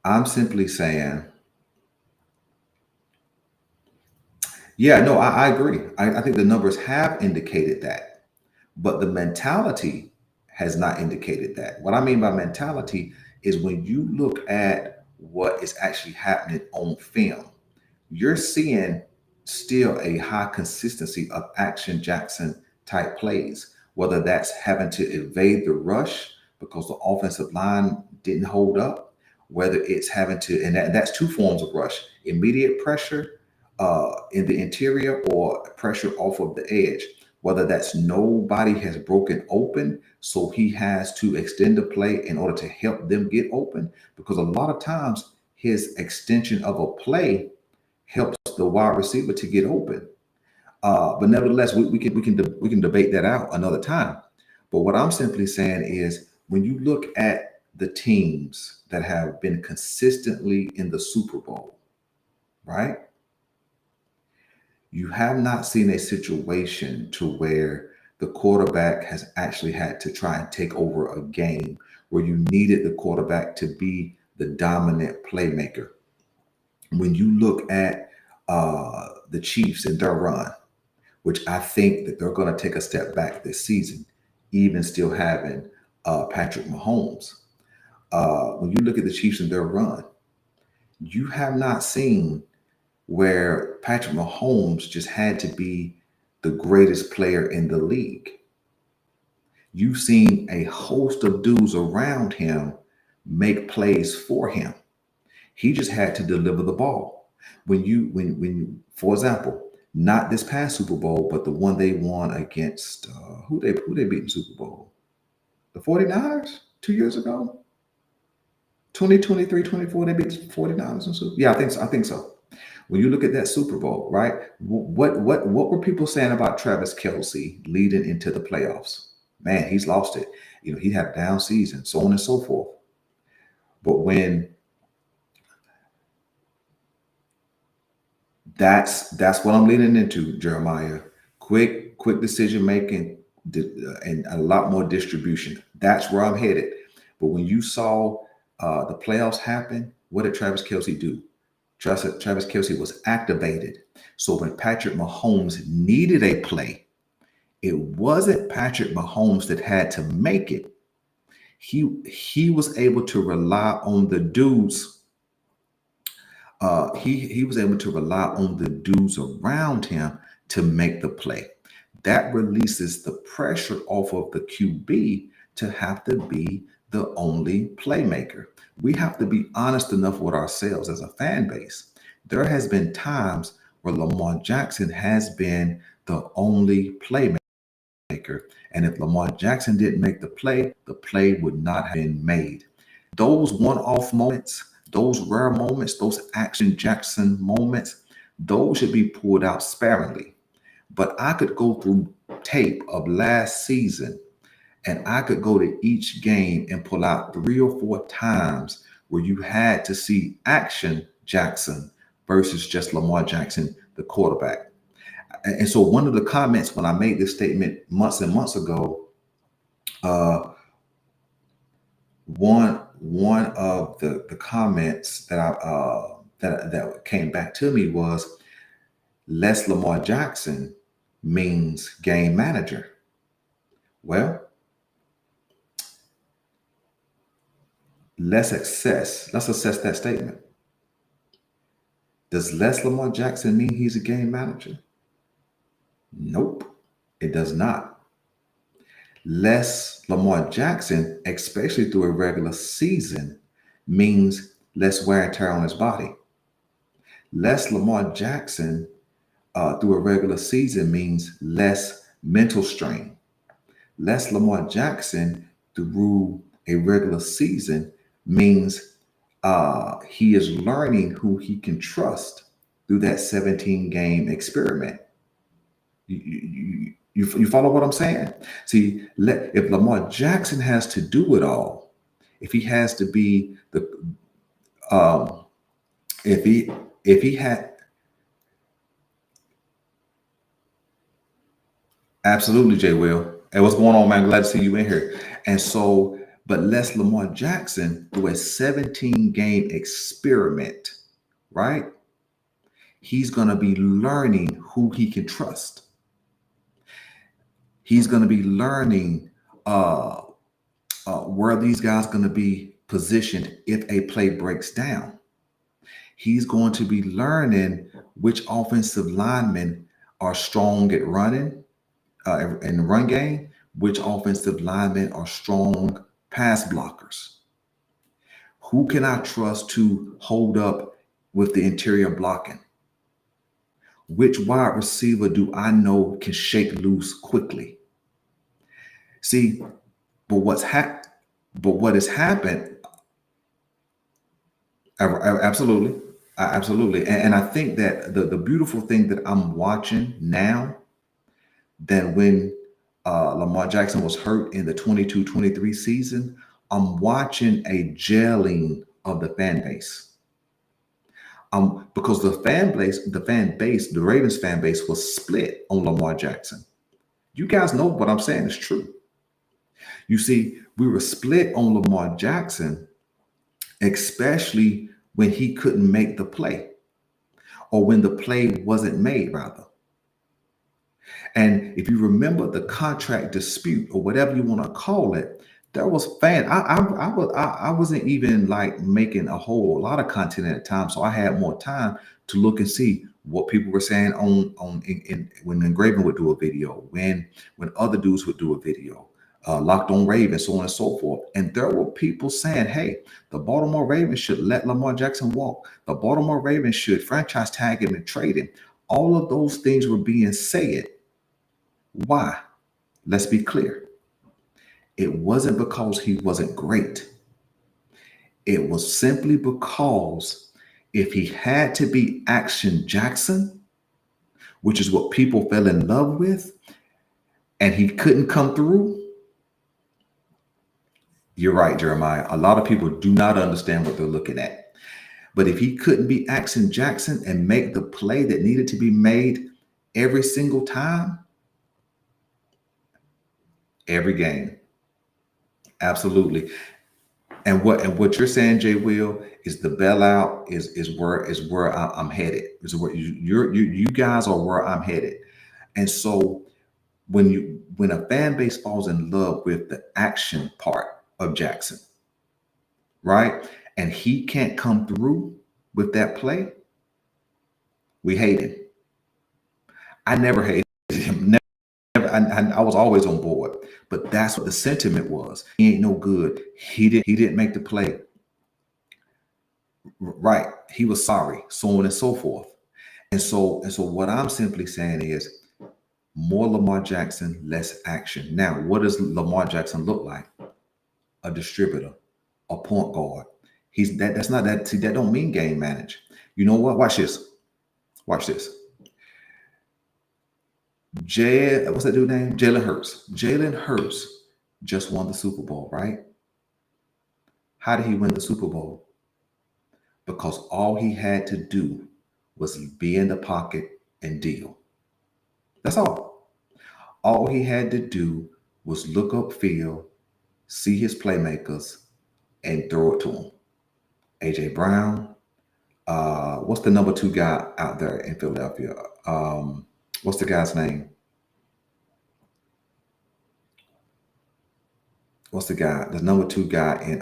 Speaker 1: I'm simply saying, yeah, no, I agree. I think the numbers have indicated that, but the mentality has not indicated that. What I mean by mentality is when you look at what is actually happening on film, you're seeing still a high consistency of action Jackson type plays, whether that's having to evade the rush because the offensive line didn't hold up, whether it's having to, and that's two forms of rush: immediate pressure in the interior or pressure off of the edge. Whether that's nobody has broken open, so he has to extend the play in order to help them get open. Because a lot of times, his extension of a play helps the wide receiver to get open. But nevertheless, we can debate that out another time. But what I'm simply saying is when you look at the teams that have been consistently in the Super Bowl, right? You have not seen a situation to where the quarterback has actually had to try and take over a game where you needed the quarterback to be the dominant playmaker. When you look at the Chiefs and their run, which I think that they're going to take a step back this season, even still having Patrick Mahomes. When you look at the Chiefs and their run, you have not seen where Patrick Mahomes just had to be the greatest player in the league. You've seen a host of dudes around him make plays for him. He just had to deliver the ball. For example, not this past Super Bowl, but the one they won against who they beat in Super Bowl? The 49ers 2 years ago? 2023, 24, they beat the 49ers in Super. Yeah, I think so. I think so. When you look at that Super Bowl, right? What were people saying about Travis Kelsey leading into the playoffs? Man, he's lost it. You know, he had a down season, so on and so forth. But when that's what I'm leaning into, Jeremiah. Quick decision making and a lot more distribution. That's where I'm headed. But when you saw the playoffs happen, what did Travis Kelsey do? Travis Kelsey was activated. So when Patrick Mahomes needed a play, it wasn't Patrick Mahomes that had to make it. He was able to rely on the dudes he was able to rely on the dudes around him to make the play. That releases the pressure off of the QB to have to be the only playmaker. We have to be honest enough with ourselves as a fan base. There has been times where Lamar Jackson has been the only playmaker. And if Lamar Jackson didn't make the play would not have been made. Those one-off moments, those rare moments, those action Jackson moments, those should be pulled out sparingly. But I could go through tape of last season and I could go to each game and pull out 3 or 4 times where you had to see action Jackson versus just Lamar Jackson, the quarterback. And so one of the comments when I made this statement months and months ago, uh, one of the comments that that came back to me was less Lamar Jackson means game manager. Well, let's assess that statement. Does less Lamar Jackson mean he's a game manager? Nope, it does not. Less Lamar Jackson, especially through a regular season, means less wear and tear on his body. Less Lamar Jackson through a regular season means less mental strain. Less Lamar Jackson through a regular season means he is learning who he can trust through that 17 game experiment. You follow what I'm saying? See, if Lamar Jackson has to do it all, if he has to be the, um, if he had, absolutely, Jay Will. Hey, what's going on, man? Glad to see you in here. And so, but less Lamar Jackson through a 17 game experiment, right? He's going to be learning who he can trust. He's going to be learning uh, where these guys going to be positioned if a play breaks down. He's going to be learning which offensive linemen are strong at running in the run game, which offensive linemen are strong pass blockers. Who can I trust to hold up with the interior blocking? Which wide receiver do I know can shake loose quickly? See, but what has happened? Absolutely, absolutely, and I think that the beautiful thing that I'm watching now than when Lamar Jackson was hurt in the 22-23 season, I'm watching a gelling of the fan base. Because the Ravens fan base was split on Lamar Jackson. You guys know what I'm saying is true. You see, we were split on Lamar Jackson, especially when he couldn't make the play, or when the play wasn't made, rather. And if you remember the contract dispute or whatever you want to call it, there was fan. I wasn't even like making a whole lot of content at the time, so I had more time to look and see what people were saying when Engraving would do a video, when other dudes would do a video, Locked on Ravens, so on and so forth. And there were people saying, "Hey, the Baltimore Ravens should let Lamar Jackson walk. The Baltimore Ravens should franchise tag him and trade him." All of those things were being said. Why? Let's be clear. It wasn't because he wasn't great. It was simply because if he had to be Action Jackson, which is what people fell in love with, and he couldn't come through, you're right, Jeremiah. A lot of people do not understand what they're looking at. But if he couldn't be Action Jackson and make the play that needed to be made every single time, every game, absolutely. And what you're saying, Jay Will, is the bailout is where I'm headed. Is where you guys are where I'm headed. And so when a fan base falls in love with the action part of Jackson, right, and he can't come through with that play, we hate him. I never hated him. Never. I was always on board. But that's what the sentiment was. He ain't no good. He didn't make the play. Right. He was sorry, so on and so forth. And so what I'm simply saying is more Lamar Jackson, less action. Now, what does Lamar Jackson look like? A distributor, a point guard. He's that's not that. See, that don't mean game manage. You know what? Watch this. Watch this. What's that dude name? Jalen Hurts. Jalen Hurts just won the Super Bowl, right? How did he win the Super Bowl? Because all he had to do was be in the pocket and deal. That's all. All he had to do was look upfield, see his playmakers, and throw it to him. AJ Brown, What's the number two guy out there in Philadelphia? Um, what's the guy's name? What's the guy? The number two guy in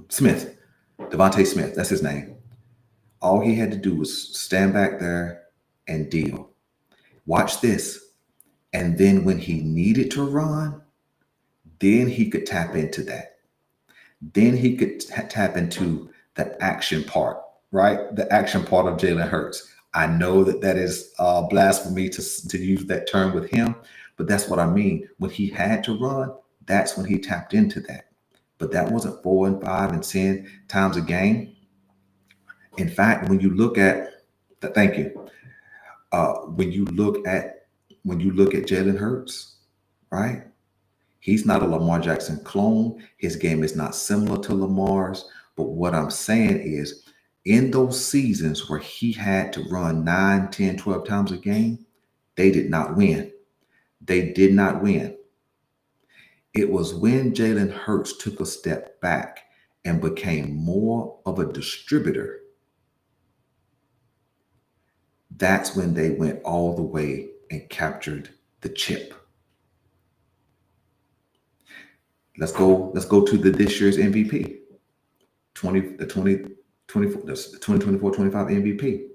Speaker 1: Smith, Devontae Smith. That's his name. All he had to do was stand back there and deal. Watch this. And then when he needed to run, then he could tap into that. Then he could tap into the action part, right? The action part of Jalen Hurts. I know that that is blasphemy to use that term with him, but that's what I mean. When he had to run, that's when he tapped into that. But that wasn't 4 and 5 and 10 times a game. In fact, when you look at thank you. When you look at Jalen Hurts, right? He's not a Lamar Jackson clone. His game is not similar to Lamar's. But what I'm saying is, in those seasons where he had to run 9, 10, 12 times a game, they did not win. They did not win. It was when Jalen Hurts took a step back and became more of a distributor. That's when they went all the way and captured the chip. Let's go to the this year's MVP. 2024-25 MVP.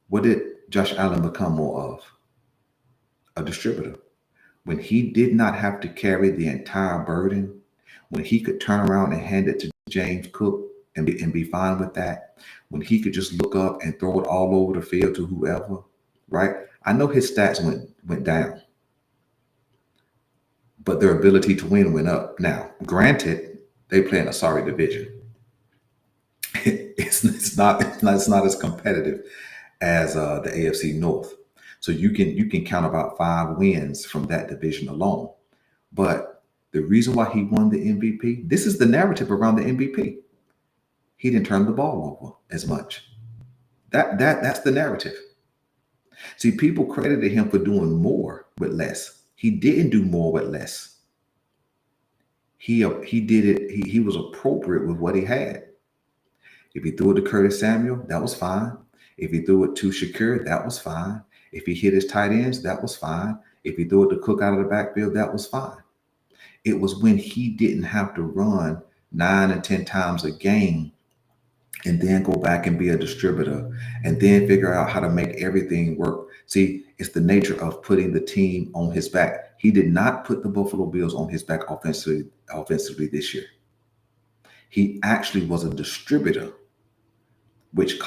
Speaker 1: What did Josh Allen become more of? A distributor. When he did not have to carry the entire burden, when he could turn around and hand it to James Cook and be fine with that, when he could just look up and throw it all over the field to whoever, right? I know his stats went down, but their ability to win went up. Now, granted, they play in a sorry division. It's not as competitive as the AFC North. So you can count about 5 wins from that division alone. But the reason why he won the MVP, this is the narrative around the MVP. He didn't turn the ball over as much. That's the narrative. See, people credited him for doing more with less. He didn't do more with less. He did it. He was appropriate with what he had. If he threw it to Curtis Samuel, that was fine. If he threw it to Shakir, that was fine. If he hit his tight ends, that was fine. If he threw it to Cook out of the backfield, that was fine. It was when he didn't have to run 9 and 10 times a game and then go back and be a distributor and then figure out how to make everything work. See, it's the nature of putting the team on his back. He did not put the Buffalo Bills on his back offensively this year. He actually was a distributor, which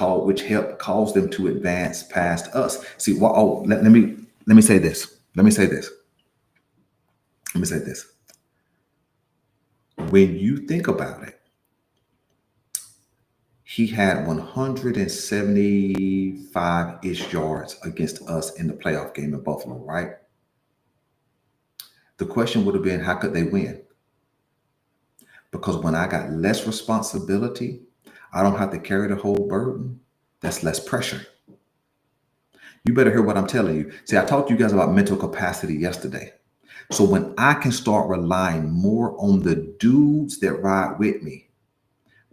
Speaker 1: helped cause them to advance past us. See, well, let me say this. Let me say this. Let me say this. When you think about it, he had 175-ish yards against us in the playoff game in Buffalo, right? The question would have been, how could they win? Because when I got less responsibility, I don't have to carry the whole burden. That's less pressure. You better hear what I'm telling you. See, I talked to you guys about mental capacity yesterday. So when I can start relying more on the dudes that ride with me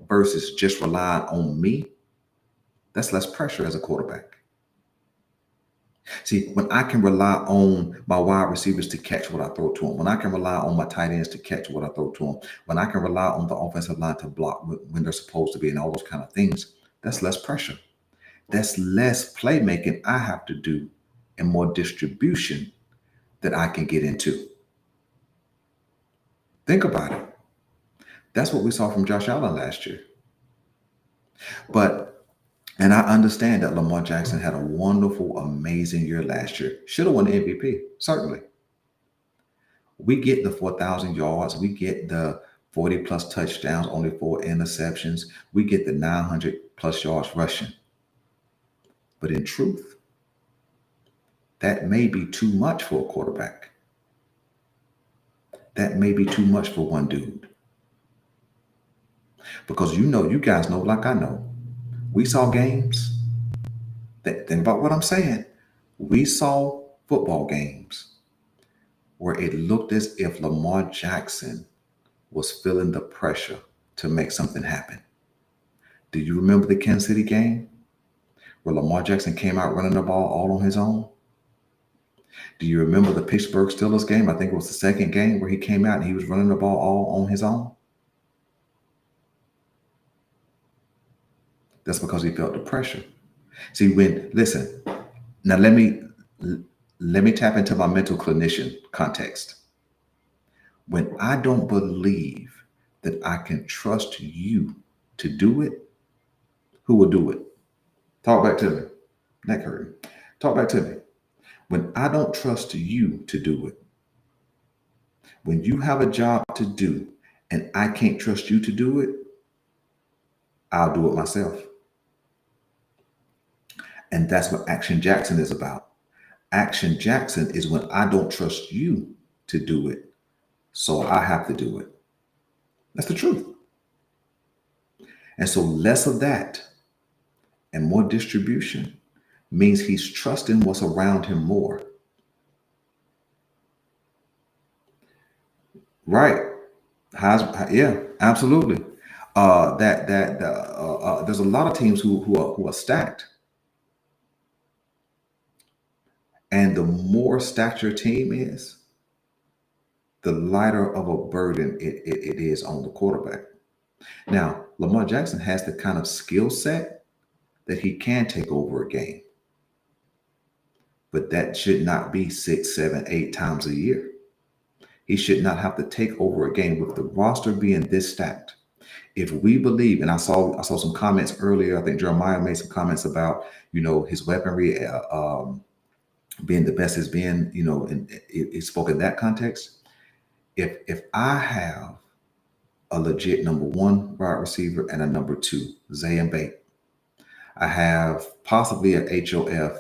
Speaker 1: versus just relying on me, that's less pressure as a quarterback. See, when I can rely on my wide receivers to catch what I throw to them, when I can rely on my tight ends to catch what I throw to them, when I can rely on the offensive line to block when they're supposed to be, and all those kind of things, that's less pressure. That's less playmaking I have to do and more distribution that I can get into. Think about it. That's what we saw from Josh Allen last year. And I understand that Lamar Jackson had a wonderful, amazing year last year. Should have won the MVP, certainly. We get the 4,000 yards. We get the 40 plus touchdowns, only 4 interceptions. We get the 900 plus yards rushing. But in truth, that may be too much for a quarterback. That may be too much for one dude. Because you guys know, like I know, we saw games. Think about what I'm saying. We saw football games where it looked as if Lamar Jackson was feeling the pressure to make something happen. Do you remember the Kansas City game where Lamar Jackson came out running the ball all on his own? Do you remember the Pittsburgh Steelers game? I think it was the second game where he came out and he was running the ball all on his own. That's because he felt the pressure. See, when listen, now let me tap into my mental clinician context. When I don't believe that I can trust you to do it, who will do it? Talk back to me. Neck hurting. Talk back to me. When I don't trust you to do it, when you have a job to do and I can't trust you to do it, I'll do it myself. And that's what Action Jackson is about. Action Jackson is when I don't trust you to do it, so I have to do it. That's the truth. And so less of that and more distribution means he's trusting what's around him more. Right. Yeah, absolutely. There's a lot of teams who are stacked, and the more stacked your team is, the lighter of a burden it is on the quarterback. Now, Lamar Jackson has the kind of skill set that he can take over a game, but that should not be 6, 7, 8 times a year. He should not have to take over a game with the roster being this stacked. If we believe, and I saw some comments earlier. I think Jeremiah made some comments about his weaponry being the best has been. And it spoke in that context. If I have a legit number one wide receiver and a number two, Zay and Bate, I have possibly an HOF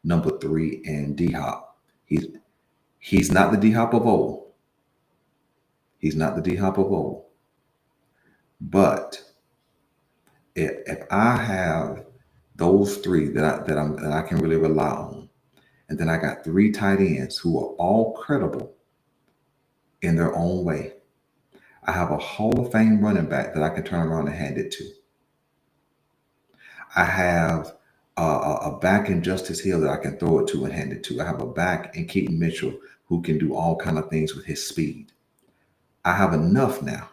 Speaker 1: number three and D Hop. He's not the D Hop of old. He's not the D Hop of old. But if I have those three that I can really rely on, and then I got three tight ends who are all credible in their own way, I have a Hall of Fame running back that I can turn around and hand it to. I have a back in Justice Hill that I can throw it to and hand it to. I have a back in Keaton Mitchell who can do all kind of things with his speed. I have enough now.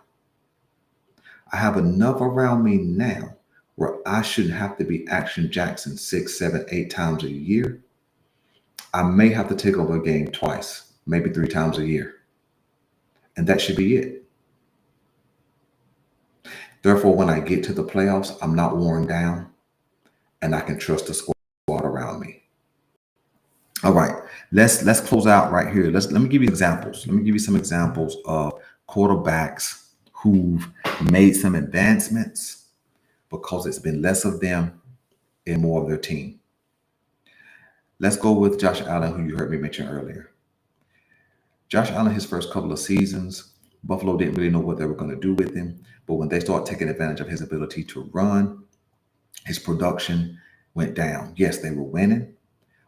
Speaker 1: I have enough around me now where I shouldn't have to be Action Jackson 6, 7, 8 times a year. I may have to take over a game twice, maybe 3 times a year. And that should be it. Therefore, when I get to the playoffs, I'm not worn down and I can trust the squad around me. All right, let's close out right here. Let me give you examples. Let me give you some examples of quarterbacks who've made some advancements because it's been less of them and more of their team. Let's go with Josh Allen, who you heard me mention earlier. Josh Allen, his first couple of seasons, Buffalo didn't really know what they were going to do with him. But when they started taking advantage of his ability to run, his production went down. Yes, they were winning,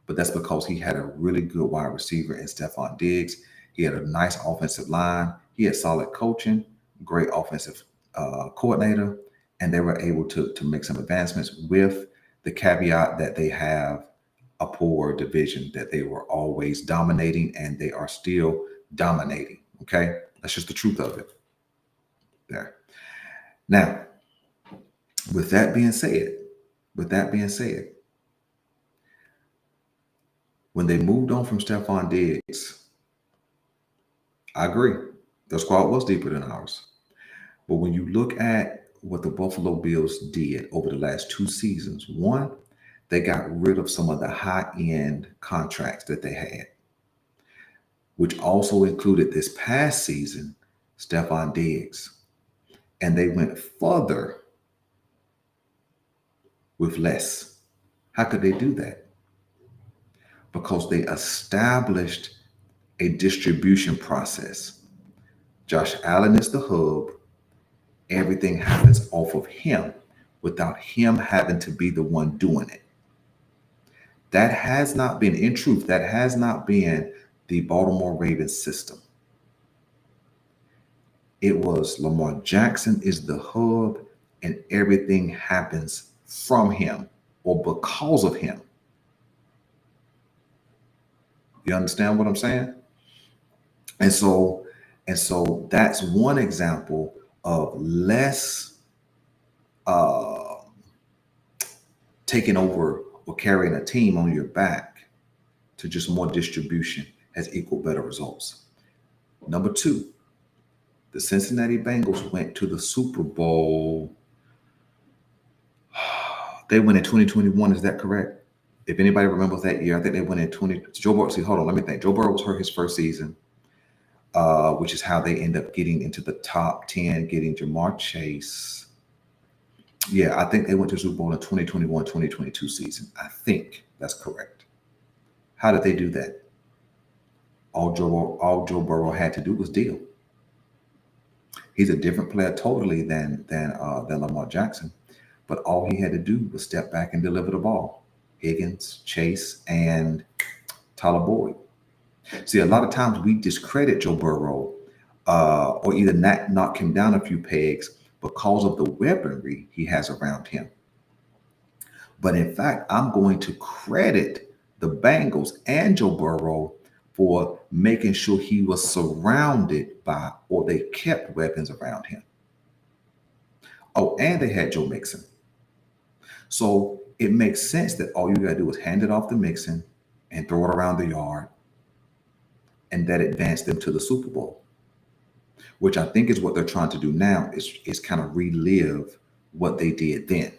Speaker 1: but that's because he had a really good wide receiver in Stephon Diggs. He had a nice offensive line. He had solid coaching, great offensive coordinator, and they were able to make some advancements with the caveat that they have a poor division that they were always dominating, and they are still dominating. Okay, that's just the truth of it. There. Now, with that being said, when they moved on from Stephon Diggs, I agree, the squad was deeper than ours. But when you look at what the Buffalo Bills did over the last 2 seasons, one, they got rid of some of the high-end contracts that they had, which also included this past season, Stephon Diggs. And they went further with less. How could they do that? Because they established a distribution process. Josh Allen is the hub. Everything happens off of him without him having to be the one doing it. That has not been, in truth, that has not been the Baltimore Ravens system. It was Lamar Jackson is the hub. and everything happens from him or because of him. You understand what I'm saying? And so, and so that's one example of less uh, taking over or carrying a team on your back to just more distribution has equal better results. Number two, the Cincinnati Bengals went to the Super Bowl. They went in 2021. Is that correct? If anybody remembers that year, I think they went in 20. Joe Burrow. See, hold on, let me think. Joe Burrow was hurt his first season, which is how they end up getting into the top 10, getting Jamar Chase. Yeah, I think they went to Super Bowl in 2021, 2022 season. I think that's correct. How did they do that? All Joe Burrow had to do was deal. He's a different player totally than Lamar Jackson, but all he had to do was step back and deliver the ball. Higgins, Chase, and Tyler Boyd. See, a lot of times we discredit Joe Burrow or either knock him down a few pegs because of the weaponry he has around him. But in fact, I'm going to credit the Bengals and Joe Burrow for making sure he was surrounded by or they kept weapons around him. Oh, and they had Joe Mixon. So it makes sense that all you got to do is hand it off to Mixon and throw it around the yard, and that advanced them to the Super Bowl, which I think is what they're trying to do now is kind of relive what they did then,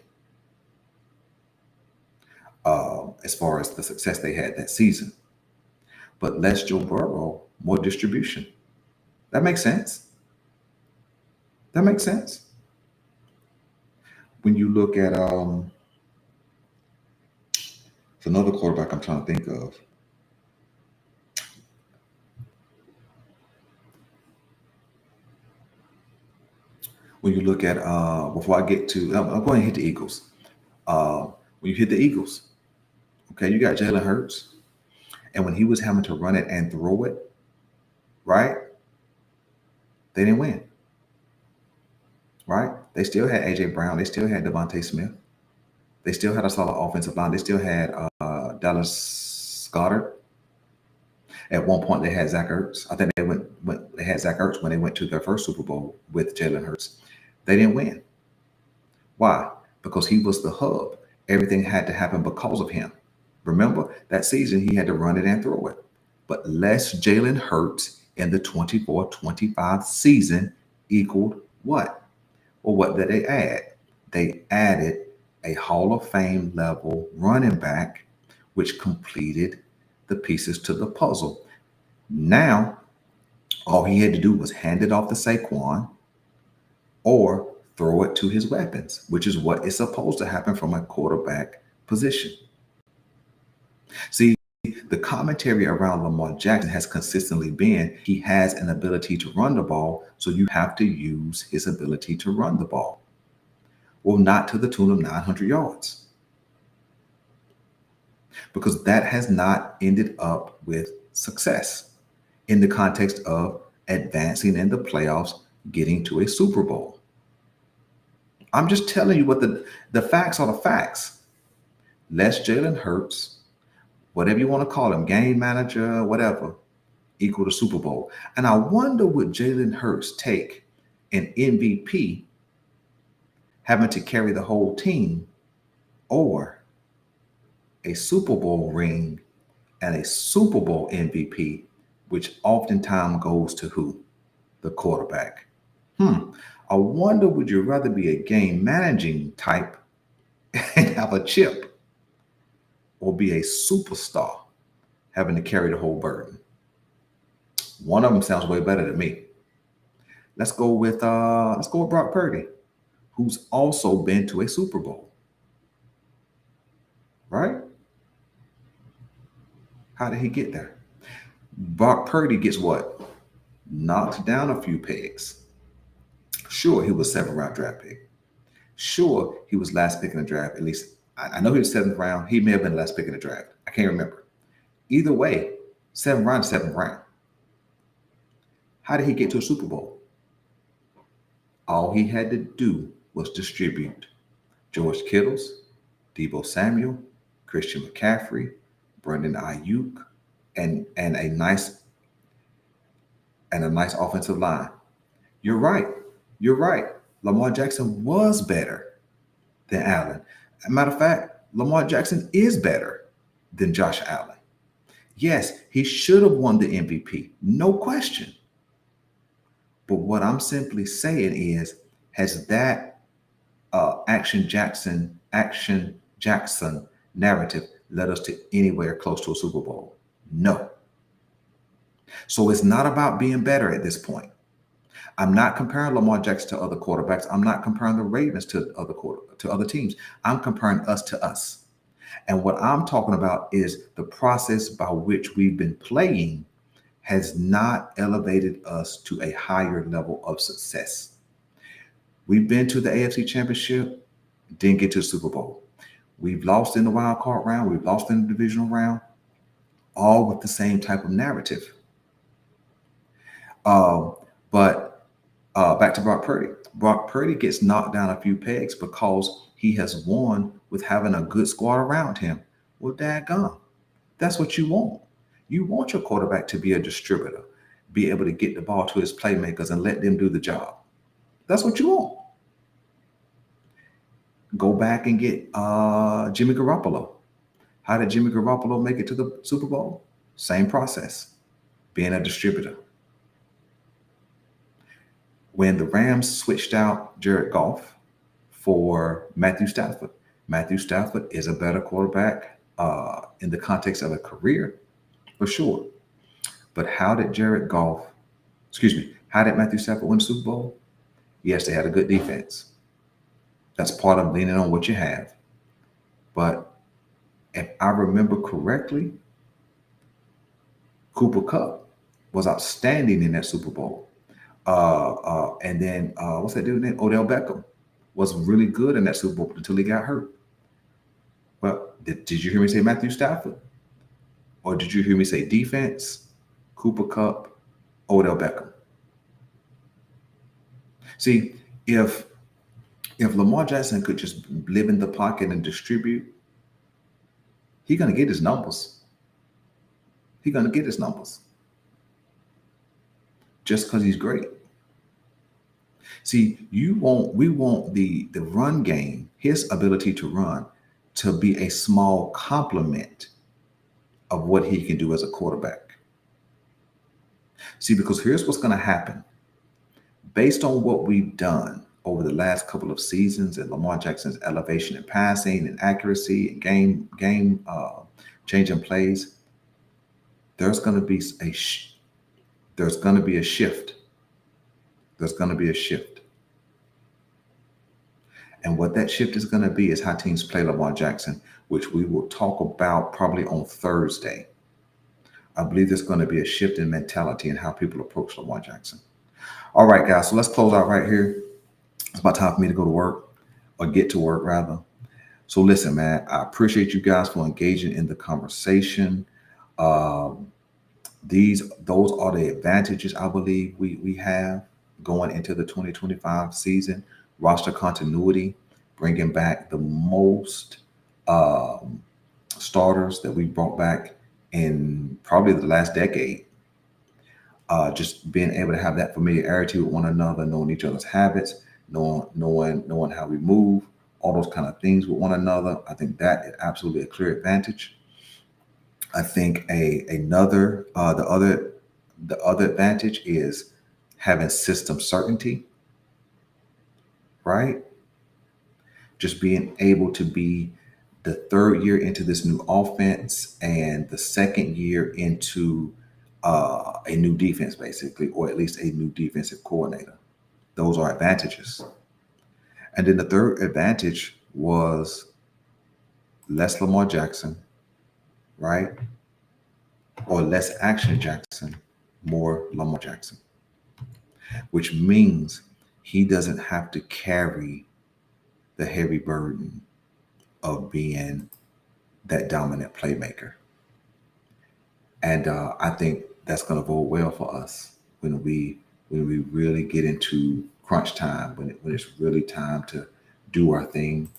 Speaker 1: as far as the success they had that season. But less Joe Burrow, more distribution. That makes sense. That makes sense. When you look at it's another quarterback I'm trying to think of. When you look at before I get to, I'm going to hit the Eagles. When you hit the Eagles, okay, you got Jalen Hurts, and when he was having to run it and throw it, right? They didn't win, right? They still had AJ Brown. They still had Devontae Smith. They still had a solid offensive line. They still had Dallas Goddard. At one point, they had Zach Ertz. I think they had Zach Ertz when they went to their first Super Bowl with Jalen Hurts. They didn't win. Why? Because he was the hub. Everything had to happen because of him. Remember, that season he had to run it and throw it. But less Jalen Hurts in the 24-25 season equaled what? Well, what did they add? They added a Hall of Fame level running back, which completed the pieces to the puzzle. Now, all he had to do was hand it off to Saquon or throw it to his weapons, which is what is supposed to happen from a quarterback position. See, the commentary around Lamar Jackson has consistently been he has an ability to run the ball, so you have to use his ability to run the ball. Well, not to the tune of 900 yards, because that has not ended up with success in the context of advancing in the playoffs, getting to a Super Bowl. I'm just telling you what the facts are the facts. Less Jalen Hurts, whatever you want to call him, game manager, whatever, equal to Super Bowl. And I wonder would Jalen Hurts take an MVP having to carry the whole team or a Super Bowl ring and a Super Bowl MVP, which oftentimes goes to who? The quarterback. I wonder would you rather be a game managing type and have a chip or be a superstar having to carry the whole burden? One of them sounds way better than me. Let's go with Brock Purdy, who's also been to a Super Bowl. Right? How did he get there? Brock Purdy gets what? Knocked down a few pegs. Sure, he was 7th round draft pick. Sure, he was last pick in the draft. At least I know he was 7th round. He may have been the last pick in the draft. I can't remember. Either way, 7th round, 7th round. How did he get to a Super Bowl? All he had to do was distribute George Kittles, Debo Samuel, Christian McCaffrey, Brendan Ayuk, and a nice offensive line. You're right. You're right. Lamar Jackson was better than Allen. As a matter of fact, Lamar Jackson is better than Josh Allen. Yes, he should have won the MVP, no question. But what I'm simply saying is, has that action Jackson narrative led us to anywhere close to a Super Bowl? No. So it's not about being better at this point. I'm not comparing Lamar Jackson to other quarterbacks. I'm not comparing the Ravens to other teams. I'm comparing us to us. And what I'm talking about is the process by which we've been playing has not elevated us to a higher level of success. We've been to the AFC Championship, didn't get to the Super Bowl. We've lost in the wild card round, we've lost in the divisional round, all with the same type of narrative. But back to Brock Purdy. Brock Purdy gets knocked down a few pegs because he has won with having a good squad around him. Well, daggone, that's what you want. You want your quarterback to be a distributor, be able to get the ball to his playmakers and let them do the job. That's what you want. Go back and get Jimmy Garoppolo. How did Jimmy Garoppolo make it to the Super Bowl? Same process, being a distributor. When the Rams switched out Jared Goff for Matthew Stafford, Matthew Stafford is a better quarterback in the context of a career, for sure. But how did Matthew Stafford win the Super Bowl? Yes, they had a good defense. That's part of leaning on what you have. But if I remember correctly, Cooper Kupp was outstanding in that Super Bowl. And then what's that dude name? Odell Beckham was really good in that Super Bowl until he got hurt. Well, did you hear me say Matthew Stafford? Or did you hear me say defense, Cooper Kupp, Odell Beckham? See, if Lamar Jackson could just live in the pocket and distribute, he's gonna get his numbers. He's gonna get his numbers just because he's great. See, we want the run game, his ability to run, to be a small complement of what he can do as a quarterback. See, because here's what's going to happen. Based on what we've done over the last couple of seasons and Lamar Jackson's elevation in passing and accuracy and game changing plays, there's going to be there's going to be a shift. There's going to be a shift. And what that shift is going to be is how teams play Lamar Jackson, which we will talk about probably on Thursday. I believe there's going to be a shift in mentality and how people approach Lamar Jackson. All right, guys, so let's close out right here. It's about time for me to go to work, or get to work rather. So listen, man, I appreciate you guys for engaging in the conversation. Those are the advantages I believe we have going into the 2025 season. Roster continuity, bringing back the most starters that we brought back in probably the last decade. Just being able to have that familiarity with one another, knowing each other's habits, knowing how we move, all those kind of things with one another. I think that is absolutely a clear advantage. I think the other advantage is having system certainty, right? Just being able to be the third year into this new offense and the second year into a new defense, basically, or at least a new defensive coordinator. Those are advantages. And then the third advantage was less Lamar Jackson, right? Or less Action Jackson, more Lamar Jackson, which means he doesn't have to carry the heavy burden of being that dominant playmaker. And I think that's going to bode well for us when we really get into crunch time, when it's really time to do our thing.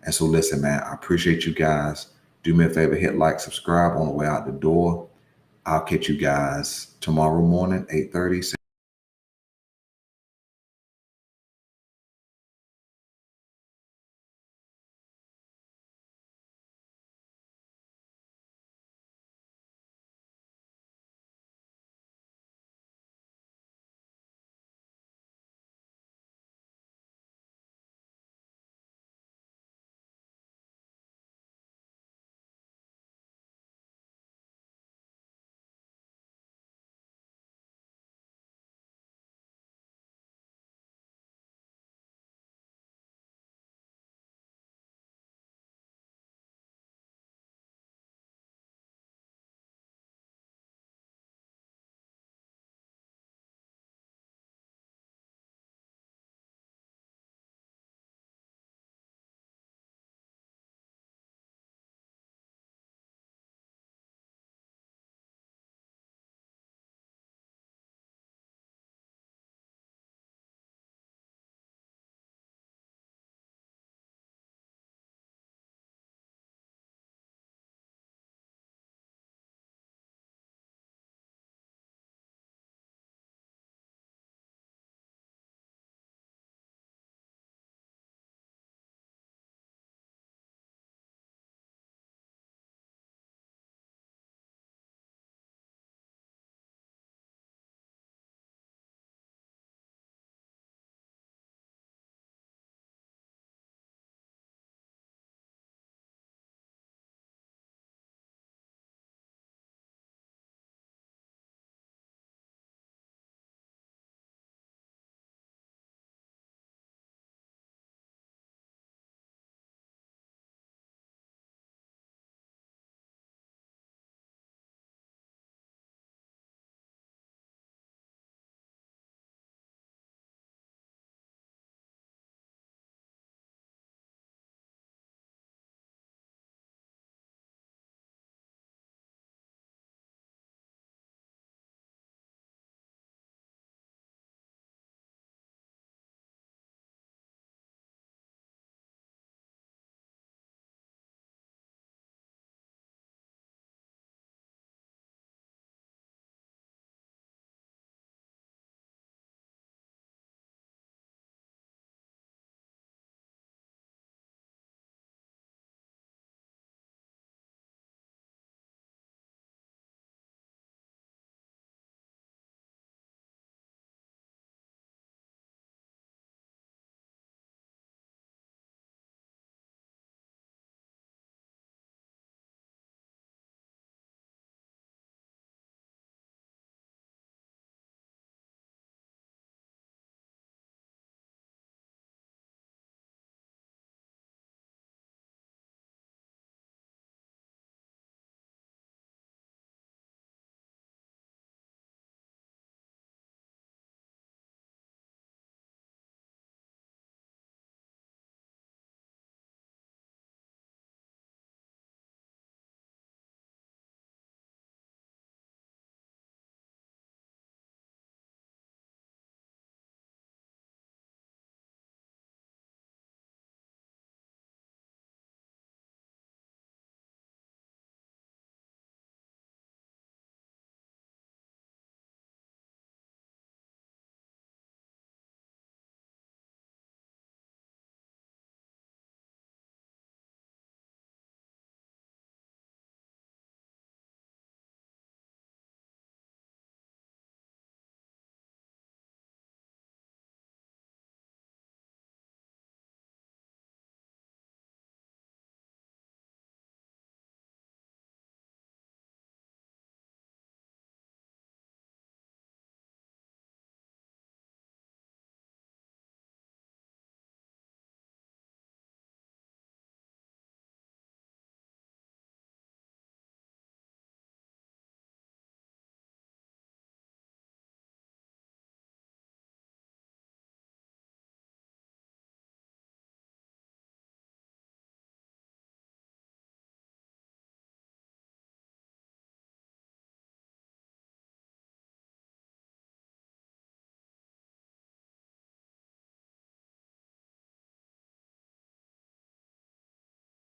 Speaker 1: And so listen, man, I appreciate you guys. Do me a favor, hit like, subscribe on the way out the door. I'll catch you guys tomorrow morning, 8:30.